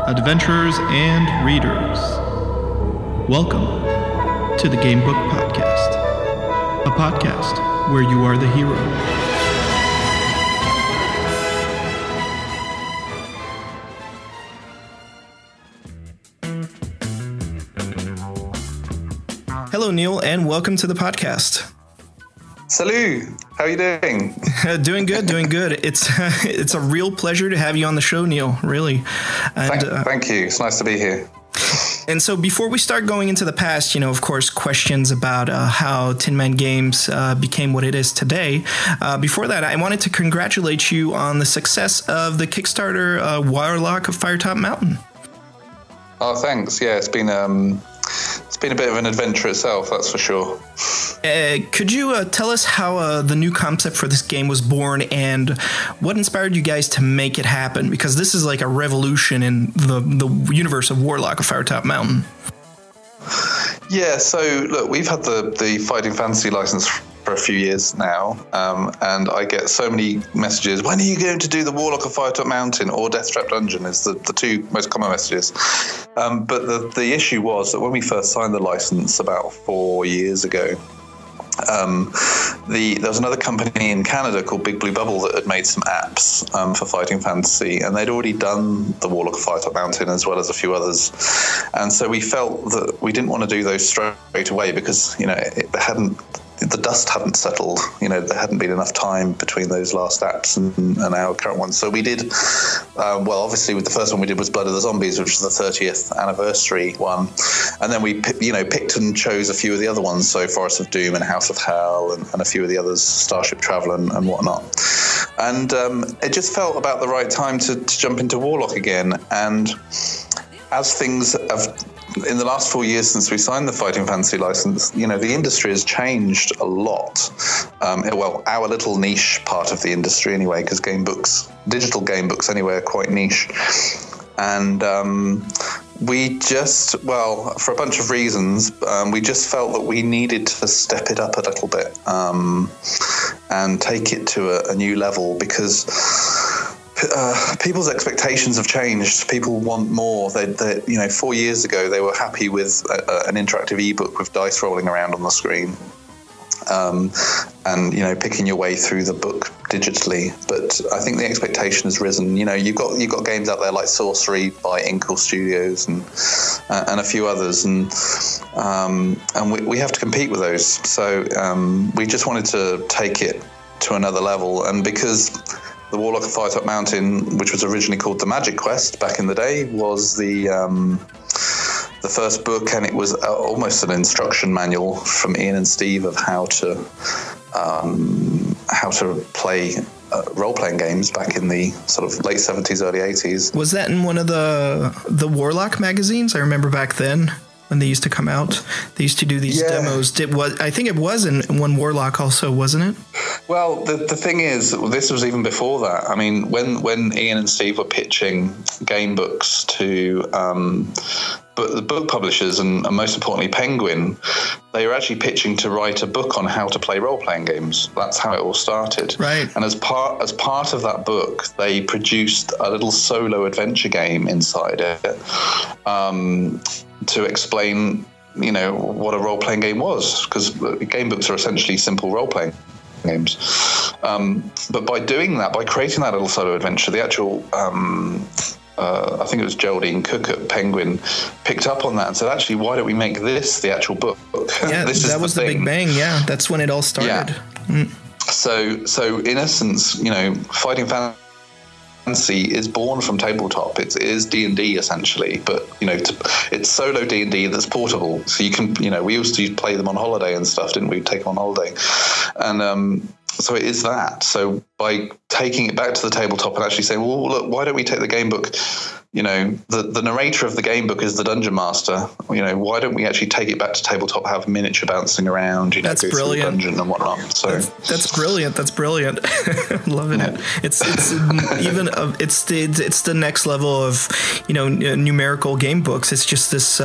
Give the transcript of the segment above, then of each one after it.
adventurers, and readers. Welcome to the Gamebook Podcast, a podcast where you are the hero. Hello, Neil, and welcome to the podcast. Salut! How are you doing? Doing good. It's a real pleasure to have you on the show, Neil, really. And, thank you. It's nice to be here. And so before we start going into the past, of course, questions about how Tin Man Games became what it is today. Before that, I wanted to congratulate you on the success of the Kickstarter Warlock of Firetop Mountain. Oh, thanks. Yeah, it's been a bit of an adventure itself, that's for sure. Could you tell us how the new concept for this game was born and what inspired you guys to make it happen? Because this is like a revolution in the universe of Warlock of Firetop Mountain. Yeah, so look, we've had the Fighting Fantasy license for a few years now, and I get so many messages, when are you going to do the Warlock of Firetop Mountain or Deathtrap Dungeon is the two most common messages. But the issue was that when we first signed the license about 4 years ago, there was another company in Canada called Big Blue Bubble that had made some apps for Fighting Fantasy, and they'd already done the Warlock of Firetop Mountain as well as a few others. And so we felt that we didn't want to do those straight away because, the dust hadn't settled. There hadn't been enough time between those last apps and our current ones. So we did, obviously with the first one we did was Blood of the Zombies, which was the 30th anniversary one. And then we, picked and chose a few of the other ones. So Forest of Doom and House of Hell and a few of the others, Starship Traveler and whatnot. And it just felt about the right time to jump into Warlock again. And as things have, in the last 4 years since we signed the Fighting Fantasy license, the industry has changed a lot. Our little niche part of the industry anyway, because digital game books anyway, are quite niche. And we just, for a bunch of reasons, we just felt that we needed to step it up a little bit and take it to a new level because people's expectations have changed. People want more. 4 years ago, they were happy with an interactive ebook with dice rolling around on the screen, and picking your way through the book digitally. But I think the expectation has risen. You've got games out there like Sorcery by Inkle Studios and a few others, and we have to compete with those. So we just wanted to take it to another level, and because the Warlock of Firetop Mountain, which was originally called The Magic Quest back in the day, was the first book, and it was almost an instruction manual from Ian and Steve of how to play role-playing games back in the sort of late 70s, early 80s. Was that in one of the Warlock magazines? I remember back then when they used to come out, they used to do these demos. I think it was in one Warlock also, wasn't it? Well, the thing is, this was even before that. I mean, when Ian and Steve were pitching game books to the book publishers and most importantly Penguin, they were actually pitching to write a book on how to play role-playing games. That's how it all started. Right. And as part of that book, they produced a little solo adventure game inside it to explain, what a role-playing game was, because game books are essentially simple role-playing games. But by doing that, by creating that little solo adventure, the actual I think it was Geraldine Cook at Penguin picked up on that and said, actually, why don't we make this the actual book? Yeah, that was the big bang. Yeah, that's when it all started. Yeah. So in essence, Fighting Fantasy is born from tabletop. It is D&D essentially, but it's solo D&D that's portable. So you can, we used to play them on holiday and stuff, didn't we? Take them on holiday, and so it is that. So by taking it back to the tabletop and actually saying, well, look, why don't we take the game book? The narrator of the game book is the dungeon master. Why don't we actually take it back to tabletop, have miniature bouncing around, that's go brilliant. through the dungeon and whatnot. So that's brilliant. That's brilliant. Loving it. It's even it's the next level of numerical game books. It's just this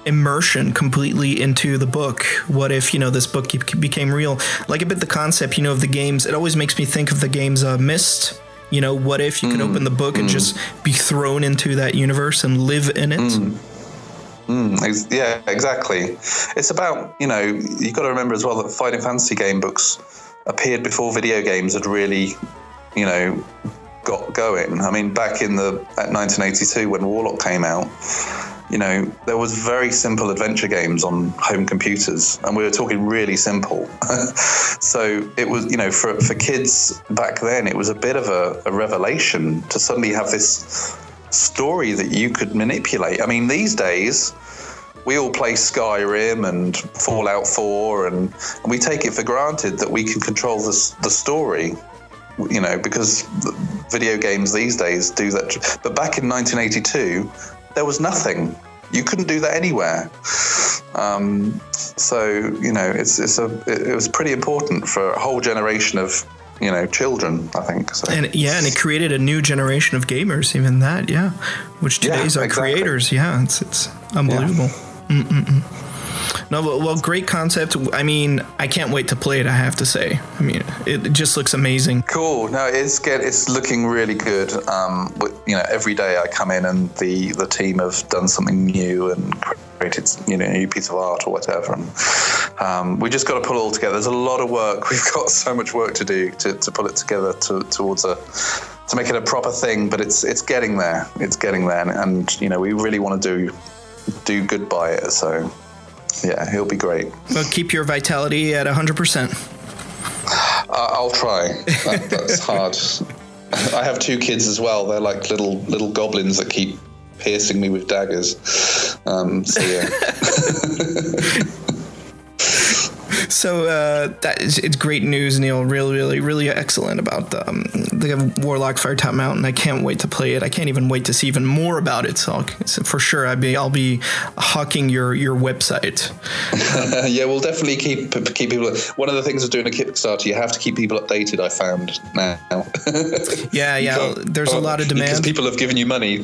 immersion completely into the book. What if this book became real? Like a bit the concept of the games. It always makes me think of the games Myst You know, what if you could open the book and just be thrown into that universe and live in it? Yeah, exactly. It's about, you know, you've got to remember as well that Fighting Fantasy game books appeared before video games had really, you know, got going. I mean, back at 1982 when Warlock came out, you know, there was very simple adventure games on home computers, and we were talking really simple. So it was, you know, for kids back then, it was a bit of a revelation to suddenly have this story that you could manipulate. I mean, these days, we all play Skyrim and Fallout 4, and we take it for granted that we can control the story, you know, because video games these days do that. But back in 1982, there was nothing. You couldn't do that anywhere. So, you know, it was pretty important for a whole generation of, you know, children, I think. So. And it created a new generation of gamers, even that, which today's our creators. Yeah, it's unbelievable. Yeah. No, well, great concept. I mean, I can't wait to play it, I have to say. I mean, it just looks amazing. Cool. No, it's looking really good. You know, every day I come in and the team have done something new and created, you know, a new piece of art or whatever. And we just got to pull it all together. There's a lot of work. We've got so much work to do to pull it together to make it a proper thing. But it's getting there. It's getting there. And you know, we really want to do good by it. So. Yeah, he'll be great. Well, keep your vitality at 100%. I'll try. That's hard. I have 2 kids as well. They're like little goblins that keep piercing me with daggers. So yeah. So it's great news, Neil. Really, really, really excellent about the Warlock Firetop Mountain. I can't wait to play it. I can't even wait to see even more about it. So for sure, I'll be hawking your website. Yeah, we'll definitely keep people. One of the things of doing a Kickstarter, you have to keep people updated. I found now. Yeah. There's a lot of demand because people have given you money.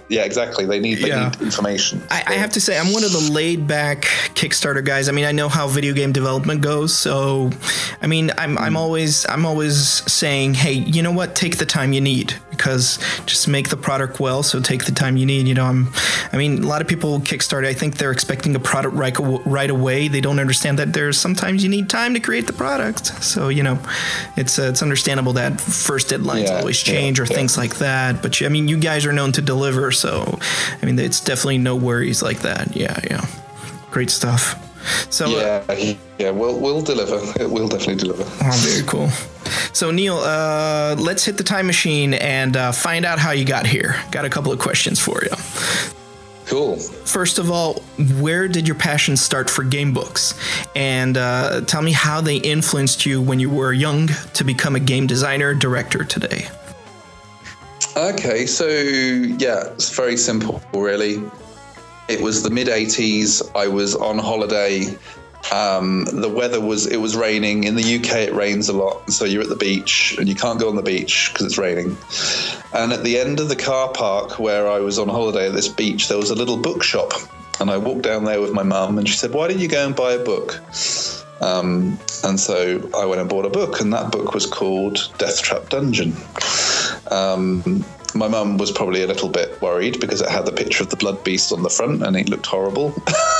Yeah, exactly. They need information. I have to say, I'm one of the laid back Kickstarter guys. I mean, I know how video game development goes, so I mean, I'm always saying, hey, you know what, take the time you need, because just make the product well, so take the time you need. You know, I mean, a lot of people Kickstarter, I think they're expecting a product right away. They don't understand that there's sometimes you need time to create the product. So, you know, it's understandable that first deadlines always change or things like that, but I mean, you guys are known to deliver, so I mean, it's definitely no worries like that. Yeah, great stuff. So we'll deliver. It will definitely deliver. Oh, very cool. So Neil, let's hit the time machine and find out how you got here. Got a couple of questions for you. Cool. First of all, where did your passion start for game books? And tell me how they influenced you when you were young to become a game designer, director today. Okay, so yeah, it's very simple, really. It was the mid-80s. I was on holiday. The weather was raining. In the UK, it rains a lot. So you're at the beach and you can't go on the beach because it's raining. And at the end of the car park where I was on holiday at this beach, there was a little bookshop. And I walked down there with my mum and she said, why don't you go and buy a book? And so I went and bought a book, and that book was called Death Trap Dungeon. My mum was probably a little bit worried because it had the picture of the blood beast on the front and it looked horrible,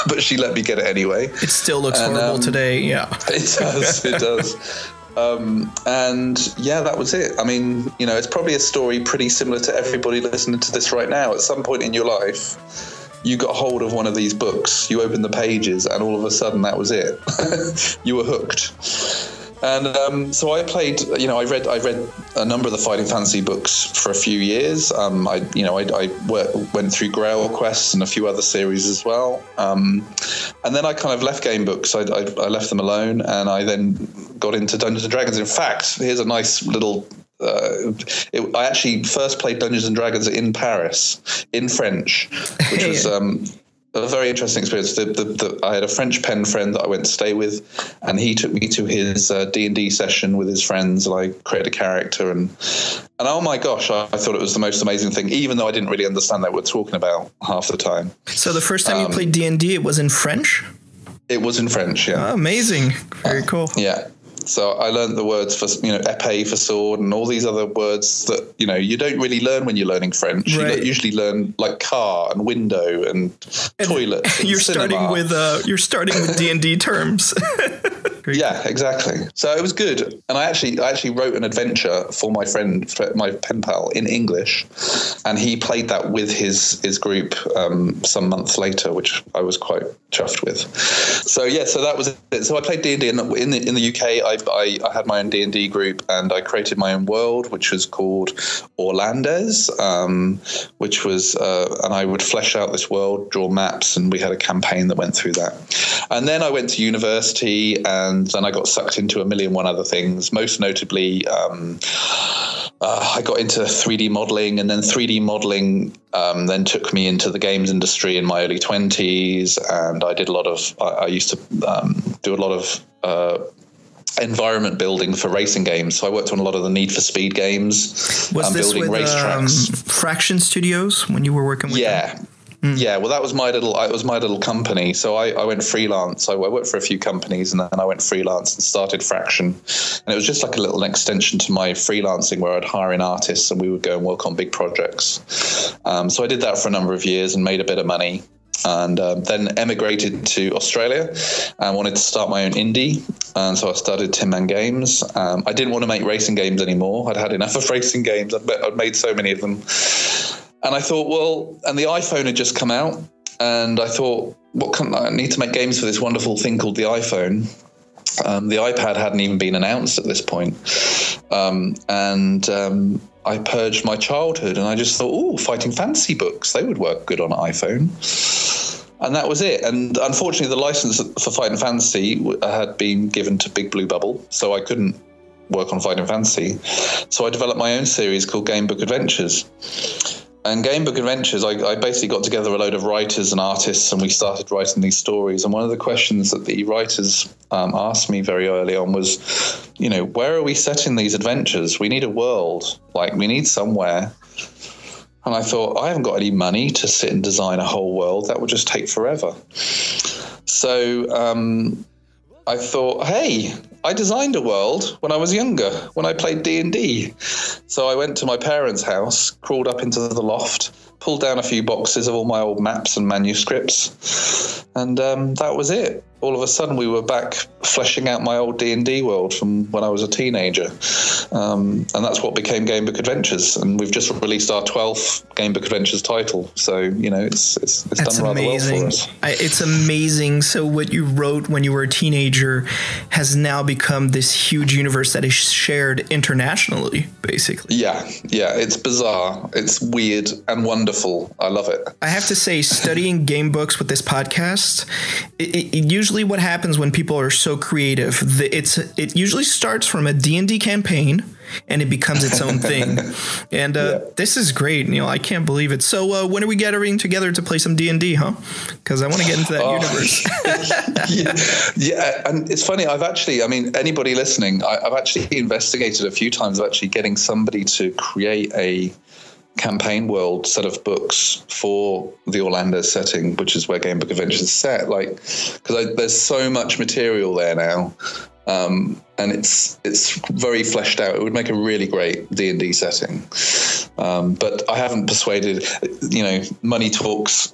but she let me get it anyway. It still looks horrible today, yeah. It does. And yeah, that was it. I mean, you know, it's probably a story pretty similar to everybody listening to this right now. At some point in your life, you got hold of one of these books, you opened the pages, and all of a sudden that was it. You were hooked. And so I played, you know, I read a number of the Fighting Fantasy books for a few years. I went through Grail Quest and a few other series as well. And then I kind of left game books. I left them alone, and I then got into Dungeons and Dragons. In fact, here's a nice little. I actually first played Dungeons and Dragons in Paris in French, which was a very interesting experience. I had a French pen friend that I went to stay with, and he took me to his D&D session with his friends, and I created a character, and oh my gosh, I thought it was the most amazing thing, even though I didn't really understand what we were talking about half the time. So the first time you played D&D, it was in French? It was in French, yeah. Oh, amazing. Very cool. Yeah. So I learned the words for, épée for sword and all these other words that, you don't really learn when you're learning French. Right. You usually learn like car and window and toilet. And you're cinema. starting with D&D terms. Yeah, exactly. So it was good. And I actually wrote an adventure for my friend, my pen pal, in English. And he played that with his group some months later, which I was quite chuffed with. So that was it. So I played D&D in the UK. I had my own D&D group, and I created my own world, which was called Orlandes, which was, and I would flesh out this world, draw maps, and we had a campaign that went through that. And then I went to university, and then I got sucked into a million one other things. Most notably, I got into 3D modeling, and then 3D modeling then took me into the games industry in my early 20s. And I did I used to do a lot of environment building for racing games. So I worked on a lot of the Need for Speed games. Was this building with racetracks. Fraction Studios when you were working with them? Yeah, well, that was my little company. So I went freelance. So I worked for a few companies, and then I went freelance and started Fraction. And it was just like a little extension to my freelancing, where I'd hire in artists and we would go and work on big projects. So I did that for a number of years and made a bit of money. And then emigrated to Australia and wanted to start my own indie. And so I started Tin Man Games. I didn't want to make racing games anymore. I'd had enough of racing games. I'd made so many of them. And I thought, and the iPhone had just come out, and I thought, I need to make games for this wonderful thing called the iPhone. The iPad hadn't even been announced at this point. I purged my childhood, and I just thought, fighting fantasy books, they would work good on an iPhone. And that was it. And unfortunately, the license for Fighting Fantasy had been given to Big Blue Bubble, so I couldn't work on Fighting Fantasy. So I developed my own series called Game Book Adventures. And Game Book Adventures, I basically got together a load of writers and artists, and we started writing these stories. And one of the questions that the writers asked me very early on was, where are we setting these adventures? We need a world, we need somewhere. And I thought, I haven't got any money to sit and design a whole world. That would just take forever. So I thought, hey, I designed a world when I was younger, when I played D&D. So I went to my parents' house, crawled up into the loft, pulled down a few boxes of all my old maps and manuscripts, and that was it. All of a sudden, we were back fleshing out my old D&D world from when I was a teenager. And that's what became Game Book Adventures. And we've just released our 12th Game Book Adventures title. So, it's done rather well for us. It's amazing. So what you wrote when you were a teenager has now become this huge universe that is shared internationally, basically. Yeah. It's bizarre. It's weird and wonderful. I love it. I have to say, studying game books with this podcast, it usually what happens when people are so creative, it usually starts from a D&D campaign and it becomes its own thing. And this is great. I can't believe it. So when are we gathering together to play some D&D, huh? Because I want to get into that universe. Yeah. And it's funny. Anybody listening, I've actually investigated a few times of actually getting somebody to create a campaign world set of books for the Orlando setting, which is where Game Book Adventures is set. Because there's so much material there now, and it's very fleshed out. It would make a really great D&D setting, but I haven't persuaded. Money talks.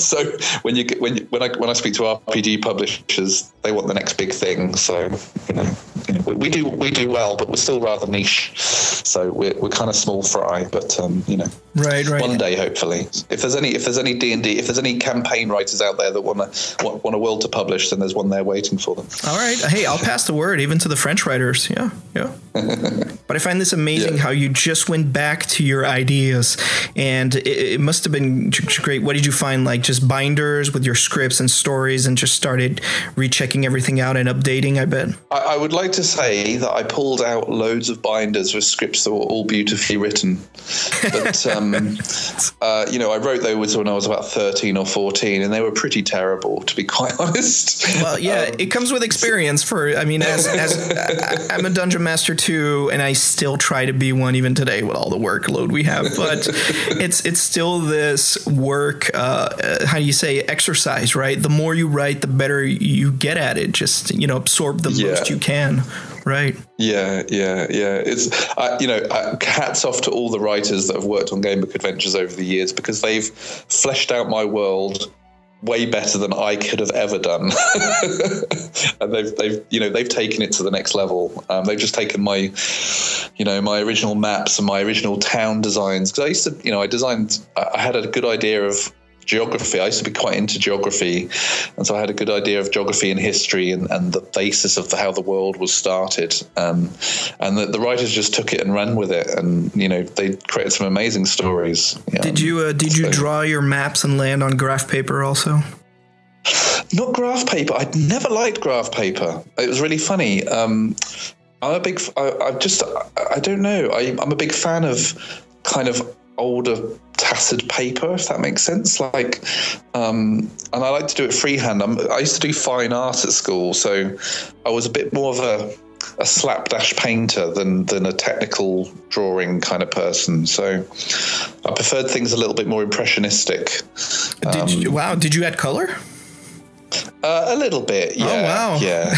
So when I speak to RPG publishers, they want the next big thing. So we do well, but we're still rather niche. So we're kind of small fry, but right. One day, hopefully, if there's any D&D, if there's any campaign writers out there that want a world to publish, then there's one there waiting for them. All right. Hey, I'll pass the word even to the French writers. Yeah. But I find this amazing how you just went back to your ideas, and it must have been great. What did you find? Just binders with your scripts and stories, and just started rechecking everything out and updating, I bet. I would like to say that I pulled out loads of binders with scripts that were all beautifully written. But, I wrote those when I was about 13 or 14, and they were pretty terrible, to be quite honest. Well, yeah, it comes with experience as I'm a dungeon master too, and I still try to be one even today with all the workload we have. But it's still this work. How do you say, exercise? Right. The more you write, the better you get at it. Just absorb the most you can. right? Yeah. It's hats off to all the writers that have worked on Gamebook Adventures over the years, because they've fleshed out my world way better than I could have ever done. And they've taken it to the next level. They've just taken my original maps and my original town designs, because I had a good idea of geography. I used to be quite into geography, and so I had a good idea of geography and history and the basis of how the world was started. And the writers just took it and ran with it, and they created some amazing stories. Did you draw your maps and land on graph paper also? Not graph paper. I'd never liked graph paper. It was really funny. I'm a big. I don't know. I'm a big fan of kind of older tattered paper, if that makes sense. Like, and I like to do it freehand. I used to do fine art at school, so I was a bit more of a slapdash painter than a technical drawing kind of person. So I preferred things a little bit more impressionistic. Did you add color? A little bit, yeah. Oh, wow. Yeah.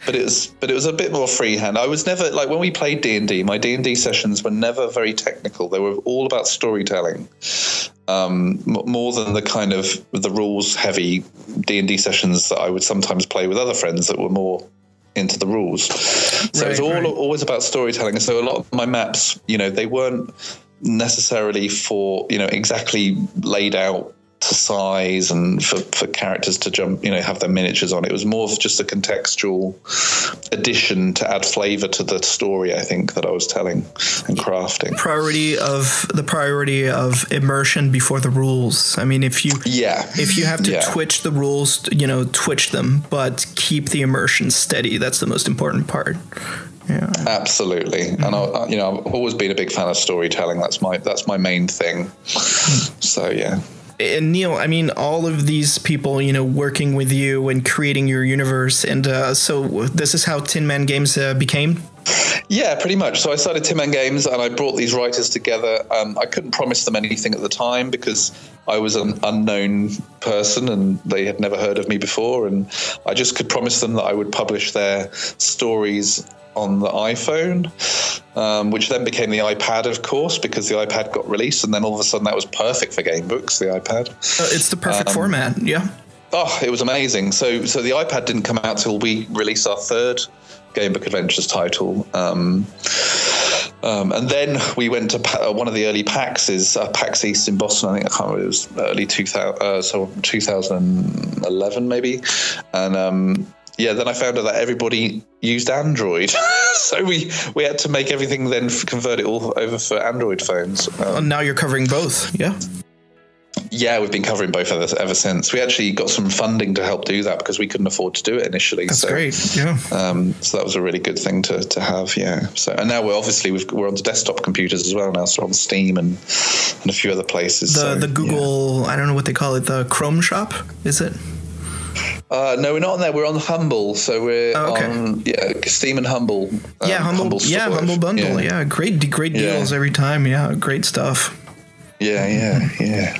But it was a bit more freehand. I was never, like, when we played D&D, my D&D sessions were never very technical. They were all about storytelling, more than the kind of the rules heavy D&D sessions that I would sometimes play with other friends that were more into the rules. So it was always about storytelling. And so a lot of my maps, they weren't necessarily for, exactly laid out to size and for characters to jump, have their miniatures on. It was more of just a contextual addition to add flavor to the story, I think, that I was telling and crafting. Priority of immersion before the rules. I mean, if you have to twitch the rules, twitch them, but keep the immersion steady. That's the most important part. Yeah, absolutely. And I've always been a big fan of storytelling. That's my main thing. So yeah. And Neil, I mean, all of these people, working with you and creating your universe. And so this is how Tin Man Games became? Yeah, pretty much. So I started Tin Man Games and I brought these writers together. I couldn't promise them anything at the time because I was an unknown person and they had never heard of me before. And I just could promise them that I would publish their stories on the iPhone, which then became the iPad, of course, because the iPad got released, and then all of a sudden that was perfect for game books, the iPad. It's the perfect format, yeah. Oh, it was amazing. So the iPad didn't come out till we released our third Gamebook Adventures title. And then we went to one of the early PAX East in Boston. I can't remember, it was early 2011 maybe. And then I found out that everybody used Android. So we had to make everything then convert it all over for Android phones. Now you're covering both, yeah? Yeah, we've been covering both ever since. We actually got some funding to help do that because we couldn't afford to do it initially. That's great, yeah. So that was a really good thing to have, yeah. So and now we're on desktop computers as well now, so on Steam and a few other places. The Google, yeah. I don't know what they call it, the Chrome shop, is it? No, we're not on there. We're on Humble, so we're on Steam and Humble. Humble Bundle. Yeah, great deals every time. Yeah, great stuff. Yeah.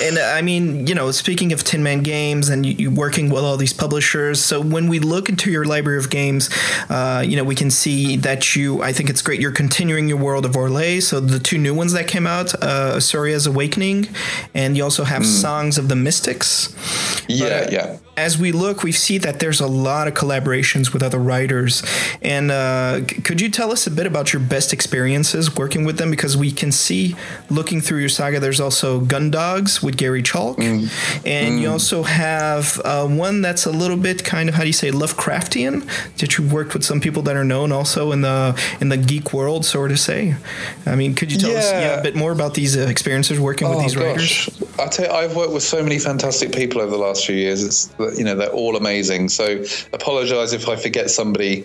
And I mean, speaking of Tin Man Games and you working with all these publishers, so when we look into your library of games, we can see that I think it's great, you're continuing your World of Orlais, so the two new ones that came out, Soria's Awakening, and you also have Songs of the Mystics. Yeah. As we look, we see that there's a lot of collaborations with other writers. And could you tell us a bit about your best experiences working with them? Because we can see, looking through your saga, there's also Gundogs with Gary Chalk. And you also have one that's a little bit kind of, Lovecraftian, that you worked with some people that are known also in the geek world, so to say. I mean, could you tell us a bit more about these experiences working with these writers? I tell you, I've worked with so many fantastic people over the last few years. They're all amazing. So apologize if I forget somebody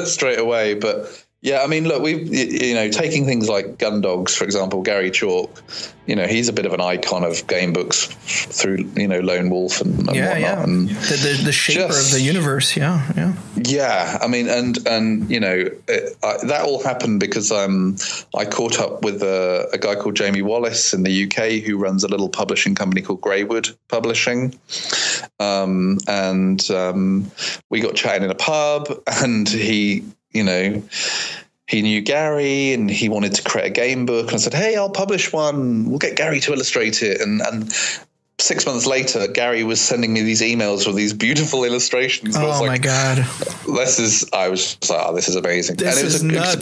straight away, but Yeah, I mean, look, taking things like Gun Dogs, for example, Gary Chalk, he's a bit of an icon of game books through, Lone Wolf and whatnot. Yeah. And the shaper of the universe. Yeah. Yeah. I mean, and that all happened because I caught up with a guy called Jamie Wallace in the UK who runs a little publishing company called Greywood Publishing. And we got chatting in a pub, and he knew Gary and he wanted to create a game book. And I said, hey, I'll publish one. We'll get Gary to illustrate it. And 6 months later, Gary was sending me these emails with these beautiful illustrations. Oh, my God. I was just like, oh, this is amazing. This is nuts.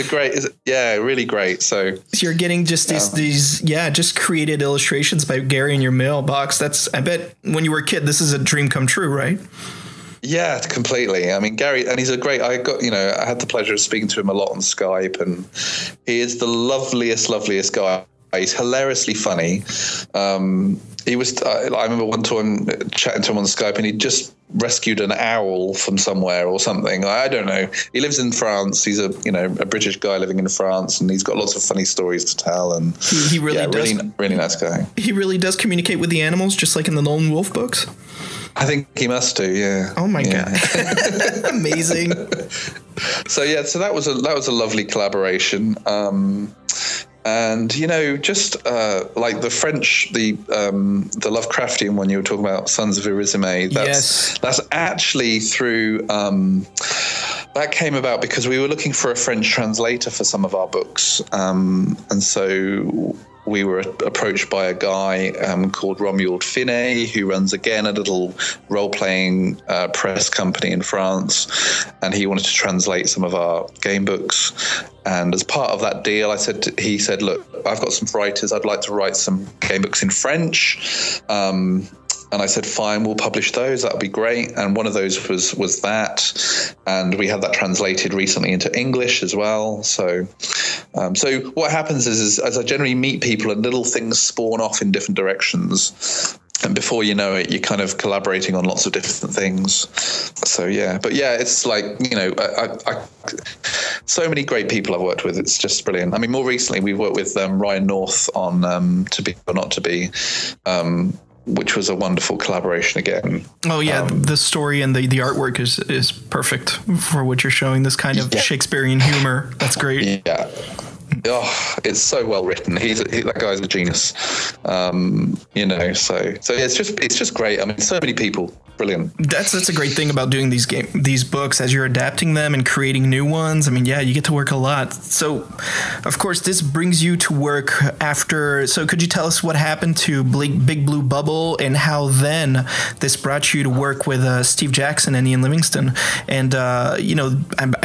Great. Yeah. Really great. So you're getting just these just created illustrations by Gary in your mailbox. I bet when you were a kid, this is a dream come true, right? Yeah, completely. I mean, Gary, and he's I had the pleasure of speaking to him a lot on Skype, and he is the loveliest guy. He's hilariously funny. I remember one time chatting to him on Skype, and he just rescued an owl from somewhere or something. I don't know. He lives in France. He's a British guy living in France, and he's got lots of funny stories to tell. And he really does. Really nice guy. He really does communicate with the animals, just like in the Lone Wolf books. I think he must do, yeah. Oh my God. Amazing. So that was a lovely collaboration. And just like the French, the Lovecraftian one you were talking about, Sons of Irisime. That's actually through. That came about because we were looking for a French translator for some of our books, and so we were approached by a guy called Romuald Finet, who runs, again, a little role-playing press company in France, and he wanted to translate some of our game books. And as part of that deal, he said, look, I've got some writers. I'd like to write some game books in French. And I said, fine, we'll publish those. That would be great. And one of those was that. And we had that translated recently into English as well. So what happens is as I generally meet people and little things spawn off in different directions. And before you know it, you're kind of collaborating on lots of different things. So, yeah. But, yeah, it's like, so many great people I've worked with. It's just brilliant. I mean, more recently, we've worked with Ryan North on To Be or Not to Be, which was a wonderful collaboration again. Oh, yeah. The story and the artwork is perfect for what you're showing, this kind of Shakespearean humor. That's great. Yeah. Oh, it's so well written. That guy's a genius. So it's just great. I mean, so many people. Brilliant. That's a great thing about doing these books as you're adapting them and creating new ones. I mean, you get to work a lot. So, of course, this brings you to work after. So, could you tell us what happened to Big Blue Bubble and how then this brought you to work with Steve Jackson and Ian Livingstone? And I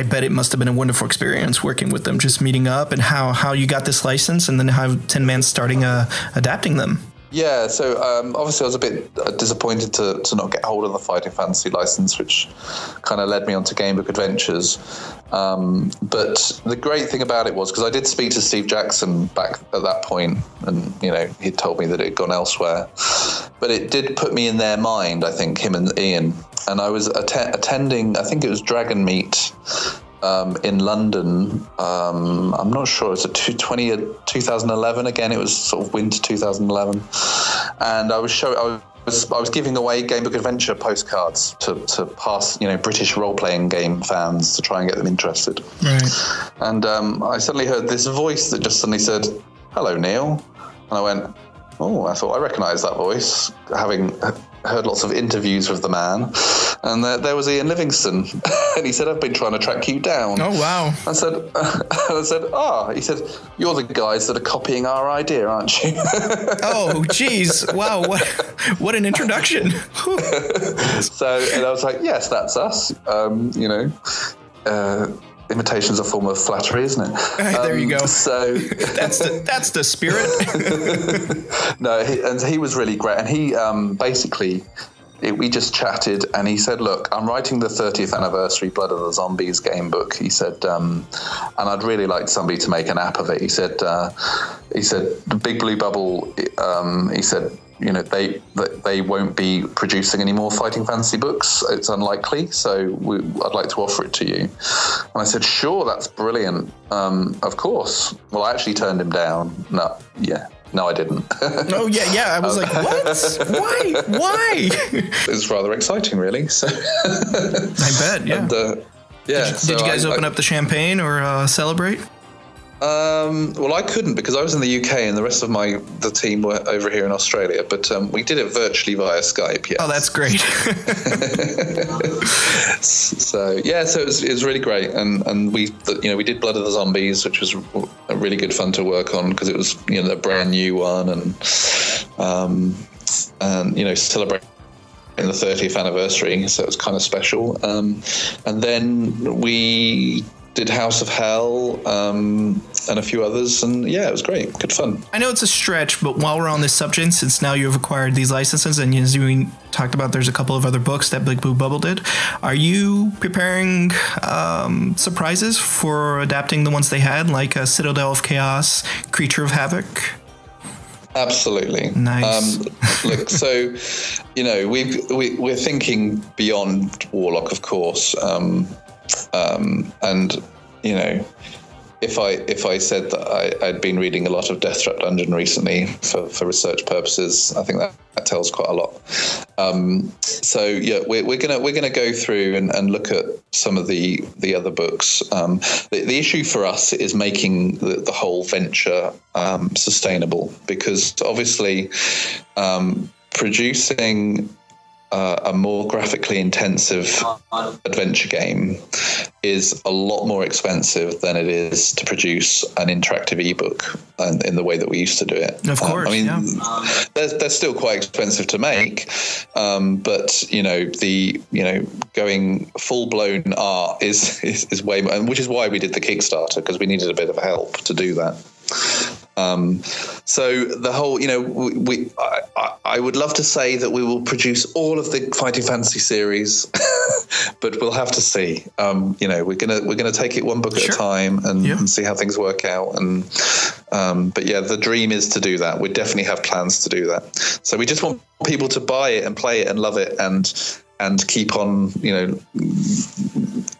bet it must have been a wonderful experience working with them, just meeting up, and how you got this license, and then how Tin Man starting adapting them. Yeah, so obviously I was a bit disappointed to not get hold of the Fighting Fantasy license, which kind of led me on to Game Book Adventures. But the great thing about it was, because I did speak to Steve Jackson back at that point, and, he'd told me that it had gone elsewhere. But it did put me in their mind, I think, him and Ian. And I was attending, I think it was Dragon Meet, in London. I'm not sure. It's 2011 again. It was sort of winter 2011, and I was giving away Game Book Adventure postcards to pass, British role-playing game fans to try and get them interested. Right. And I suddenly heard this voice that just suddenly said, "Hello, Neil," and I went, "Oh," I thought, I recognise that voice, having heard lots of interviews with the man. And there was Ian Livingstone, and he said, "I've been trying to track you down." Oh, wow. I said, he said, "You're the guys that are copying our idea, aren't you?" Oh, geez. Wow. What an introduction. And I was like, "Yes, that's us." Imitation's a form of flattery, isn't it? There you go. So that's the spirit. No, he was really great, and he we just chatted, and he said, "Look, I'm writing the 30th anniversary Blood of the Zombies game book." He said, and I'd really like somebody to make an app of it. He said, Big Blue Bubble. He said, they won't be producing any more Fighting Fantasy books. It's unlikely, so I'd like to offer it to you. And I said, sure, that's brilliant. Of course. Well, I actually turned him down. No, I didn't. Oh, yeah. I was like, what? Why? It was rather exciting, really. So I bet, yeah. And, did you guys open up the champagne or celebrate? Well, I couldn't because I was in the UK and the rest of the team were over here in Australia. But we did it virtually via Skype. Yes. Oh, that's great. So it was really great, and we did Blood of the Zombies, which was a really good fun to work on because it was a brand new one and celebrating the 30th anniversary, so it was kind of special. And then we did House of Hell and a few others, and it was great, good fun. I know it's a stretch, but while we're on this subject, since now you've acquired these licenses, and as we talked about, there's a couple of other books that Big Blue Bubble did. Are you preparing surprises for adapting the ones they had, like Citadel of Chaos, Creature of Havoc? Absolutely. Nice. Look, so we're thinking beyond Warlock, of course. And if I said that I'd been reading a lot of Death Trap Dungeon recently for research purposes, I think that tells quite a lot. We're gonna go through and look at some of the other books. The issue for us is making the whole venture sustainable, because obviously producing a more graphically intensive adventure game is a lot more expensive than it is to produce an interactive ebook in the way that we used to do it. Of course, they're still quite expensive to make, but going full blown art is way more, and which is why we did the Kickstarter, because we needed a bit of help to do that. So the whole, I would love to say that we will produce all of the Fighting Fantasy series, but we'll have to see. We're gonna take it one book at a time and see how things work out. And but the dream is to do that. We definitely have plans to do that. So we just want people to buy it and play it and love it and keep on,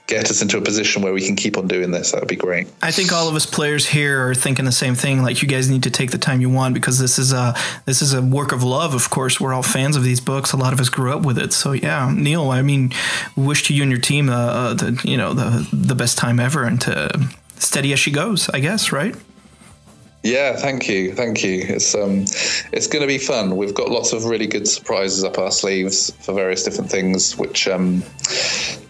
get us into a position where we can keep on doing this. That would be great. I think all of us players here are thinking the same thing. Like, you guys need to take the time you want, because this is a work of love. Of course, we're all fans of these books. A lot of us grew up with it. So yeah, Neil, I mean, wish to you and your team the best time ever, and to steady as she goes, I guess, right? Yeah, thank you. It's going to be fun. We've got lots of really good surprises up our sleeves for various different things, which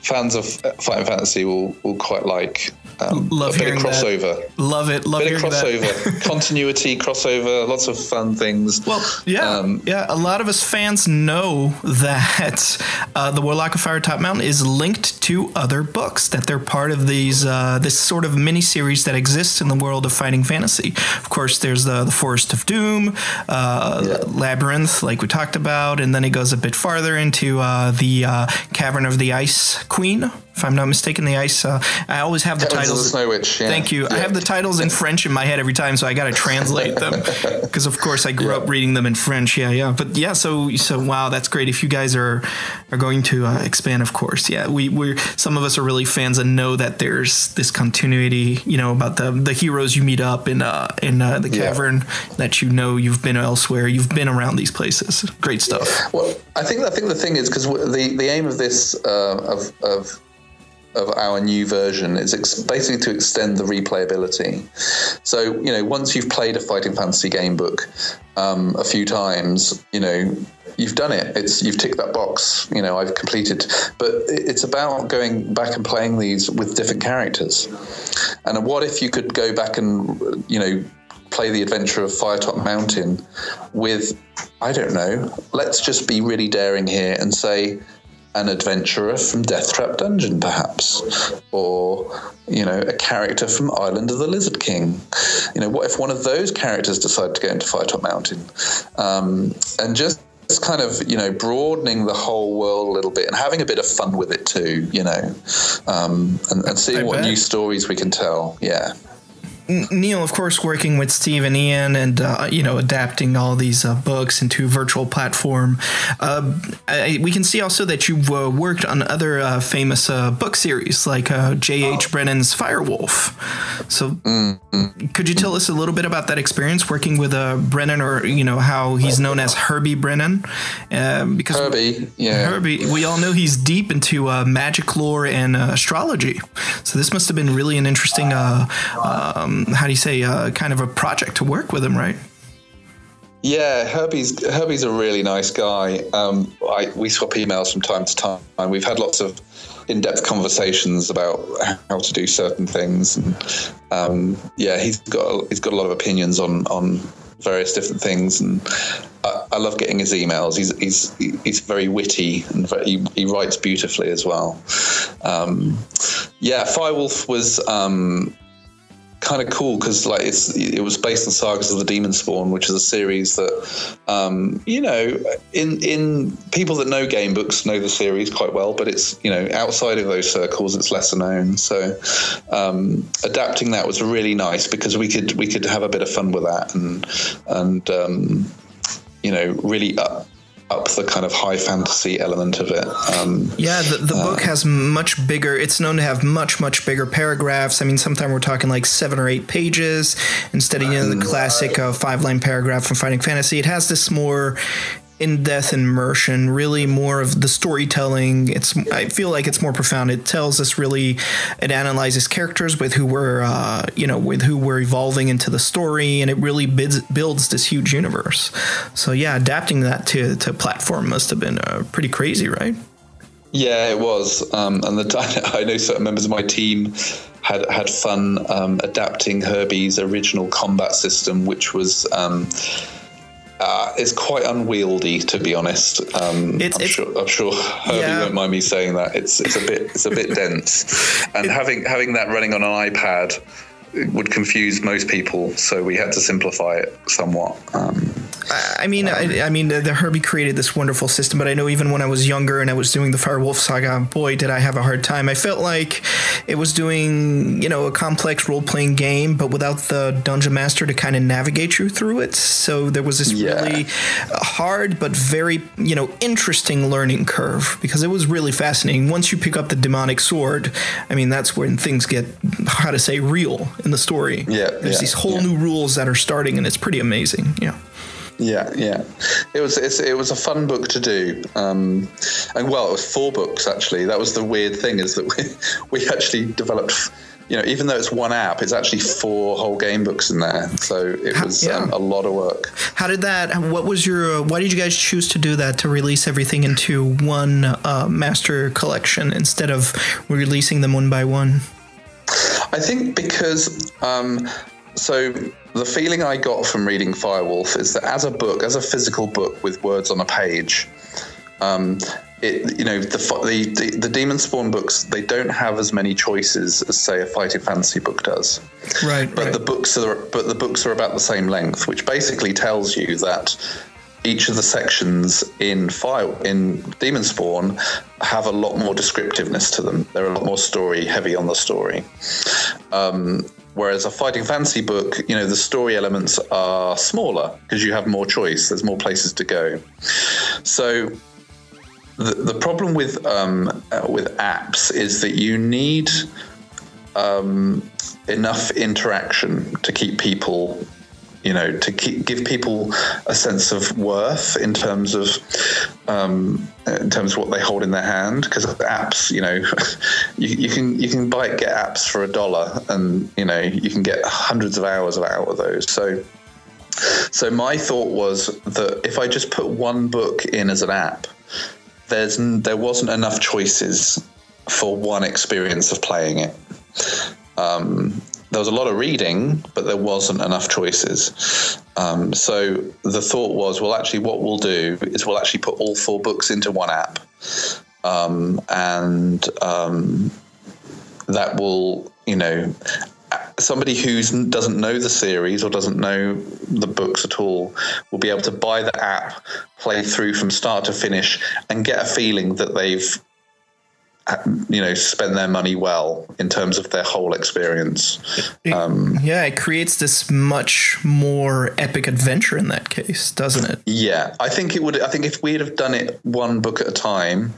fans of Fighting Fantasy will quite like. Love a bit hearing of crossover. That. Love it. Love hearing crossover. That. Continuity, crossover, lots of fun things. Well, a lot of us fans know that the Warlock of Fire Top Mountain is linked to other books, that they're part of these this sort of mini-series that exists in the world of Fighting Fantasy. Of course, there's the Forest of Doom, Labyrinth, like we talked about, and then it goes a bit farther into the Cavern of the Ice Queen. If I'm not mistaken, the ice. I always have the titles. Of the Snow Witch. Yeah. Thank you. Yeah. I have the titles in French in my head every time, so I got to translate them, because of course I grew up reading them in French. Yeah. But yeah, so wow, that's great. If you guys are going to expand, of course, we're some of us are really fans and know that there's this continuity, about the heroes you meet up in the cavern, that you've been elsewhere, you've been around these places. Great stuff. Well, I think the thing is, because the aim of this of our new version is basically to extend the replayability. So, once you've played a Fighting Fantasy game book a few times, you've done it. You've ticked that box. I've completed. But it's about going back and playing these with different characters. And what if you could go back and, play the adventure of Firetop Mountain with, I don't know, let's just be really daring here and say, an adventurer from Death Trap Dungeon, perhaps, or a character from Island of the Lizard King. What if one of those characters decided to go into Firetop Mountain, and just kind of broadening the whole world a little bit and having a bit of fun with it too, and seeing what new stories we can tell. Yeah. Neil, of course, working with Steve and Ian and, adapting all these books into virtual platform, we can see also that you've worked on other famous book series like J.H. Brennan's Firewolf. So could you tell us a little bit about that experience working with Brennan, or, how he's known as Herbie Brennan? Because Herbie, we all know he's deep into magic lore and astrology. So this must have been really an interesting kind of a project to work with him, right? Yeah, Herbie's a really nice guy. We swap emails from time to time. We've had lots of in-depth conversations about how to do certain things, and he's got a lot of opinions on various different things, and I love getting his emails. He's very witty, and he writes beautifully as well. Firewolf was kind of cool because it was based on Sagas of the Demon Spawn, which is a series that in people that know game books know the series quite well, but it's outside of those circles it's lesser known. So adapting that was really nice because we could have a bit of fun with that and really up the kind of high fantasy element of it. The book has much bigger, it's known to have much bigger paragraphs. I mean, sometimes we're talking like 7 or 8 pages instead of the classic 5-line paragraph from Fighting Fantasy. It has this more in-depth immersion, really more of the storytelling. I feel like it's more profound. It tells us it analyzes characters with who we're evolving into the story, and it really builds this huge universe. So yeah, adapting that to platform must have been pretty crazy, right? Yeah, it was. And I know certain members of my team had fun adapting Herbie's original combat system, which was it's quite unwieldy, to be honest. I'm sure Herbie won't mind me saying that. It's a bit dense, and having that running on an iPad would confuse most people, so we had to simplify it somewhat. The Herbie created this wonderful system, but I know even when I was younger and I was doing the Firewolf Saga, boy, did I have a hard time. I felt like it was doing, a complex role-playing game, but without the Dungeon Master to kind of navigate you through it. So there was this really hard but very, interesting learning curve, because it was really fascinating. Once you pick up the demonic sword, that's when things get, real in the story. There's these whole new rules that are starting, and it's pretty amazing. Yeah. It was a fun book to do. It was 4 books actually. That was the weird thing, is that we actually developed, even though it's one app, it's actually 4 whole game books in there. So it was a lot of work. Why did you guys choose to do that, to release everything into one master collection instead of releasing them one by one? I think because so the feeling I got from reading Firewolf is that as a physical book with words on a page, the Demon Spawn books, they don't have as many choices as, say, a Fighting Fantasy book does. Right. The books are about the same length, which basically tells you that each of the sections in Demon Spawn have a lot more descriptiveness to them. They're a lot more heavy on the story. Whereas a Fighting Fantasy book, the story elements are smaller because you have more choice. There's more places to go. So the problem with apps is that you need enough interaction to keep people, give people a sense of worth in terms of what they hold in their hand. Because apps, you can get apps for $1, and you can get hundreds of hours out of those. So my thought was that if I just put one book in as an app, there wasn't enough choices for one experience of playing it. There was a lot of reading, but there wasn't enough choices. So the thought was, well, actually, what we'll do is we'll actually put all 4 books into one app, and that will, somebody who doesn't know the series or doesn't know the books at all will be able to buy the app, play through from start to finish, and get a feeling that they've spend their money well in terms of their whole experience. It creates this much more epic adventure in that case, doesn't it? Yeah, I think it would. I think if we'd have done it one book at a time,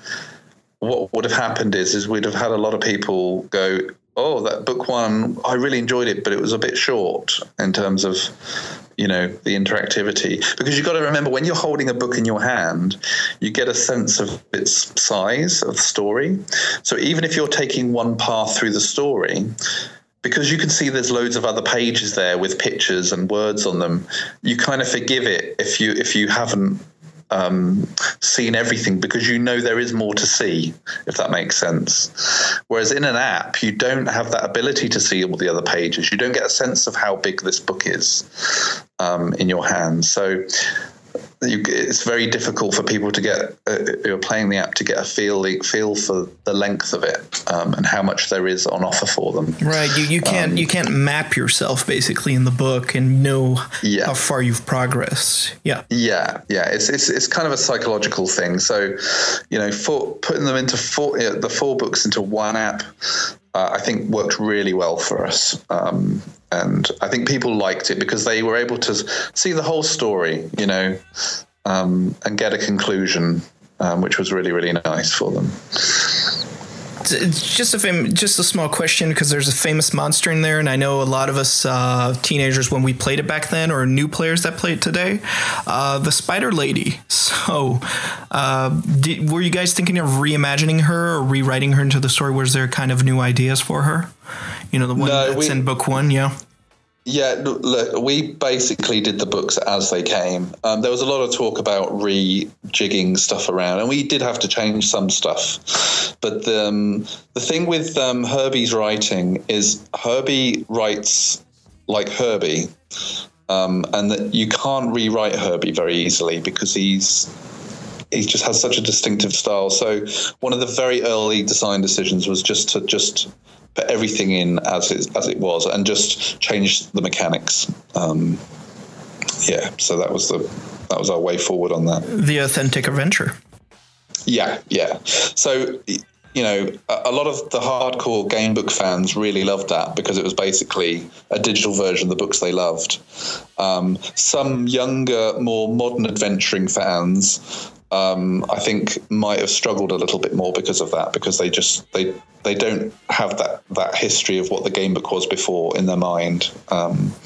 what would have happened is we'd have had a lot of people go, oh, that book one, I really enjoyed it, but it was a bit short in terms of, the interactivity. Because you've got to remember, when you're holding a book in your hand, you get a sense of its size of the story. So even if you're taking one path through the story, because you can see there's loads of other pages there with pictures and words on them, you kind of forgive it if you haven't seen everything, because there is more to see, if that makes sense. Whereas in an app, you don't have that ability to see all the other pages. You don't get a sense of how big this book is in your hands. So it's very difficult for people to get who are playing the app to get a feel for the length of it and how much there is on offer for them. Right, you can't map yourself basically in the book and know how far you've progressed. Yeah. It's kind of a psychological thing. So, for putting them into the 4 books into one app, I think worked really well for us. And I think people liked it because they were able to see the whole story, and get a conclusion, which was really, really nice for them. It's just a small question, because there's a famous monster in there, and I know a lot of us teenagers, when we played it back then, or new players that play it today, the Spider Lady. So were you guys thinking of reimagining her or rewriting her into the story? Was there kind of new ideas for her? The one that's in book 1, yeah? Yeah, look, we basically did the books as they came. There was a lot of talk about rejigging stuff around, and we did have to change some stuff. But the thing with Herbie's writing is Herbie writes like Herbie, and that you can't rewrite Herbie very easily because he just has such a distinctive style. So one of the very early design decisions was just to put everything in as it was and just change the mechanics. So that was our way forward on that. The authentic adventure. Yeah. So, a lot of the hardcore game book fans really loved that because it was basically a digital version of the books they loved. Some younger, more modern adventuring fans, I think, might have struggled a little bit more because of that, because they don't have that history of what the game book was before in their mind.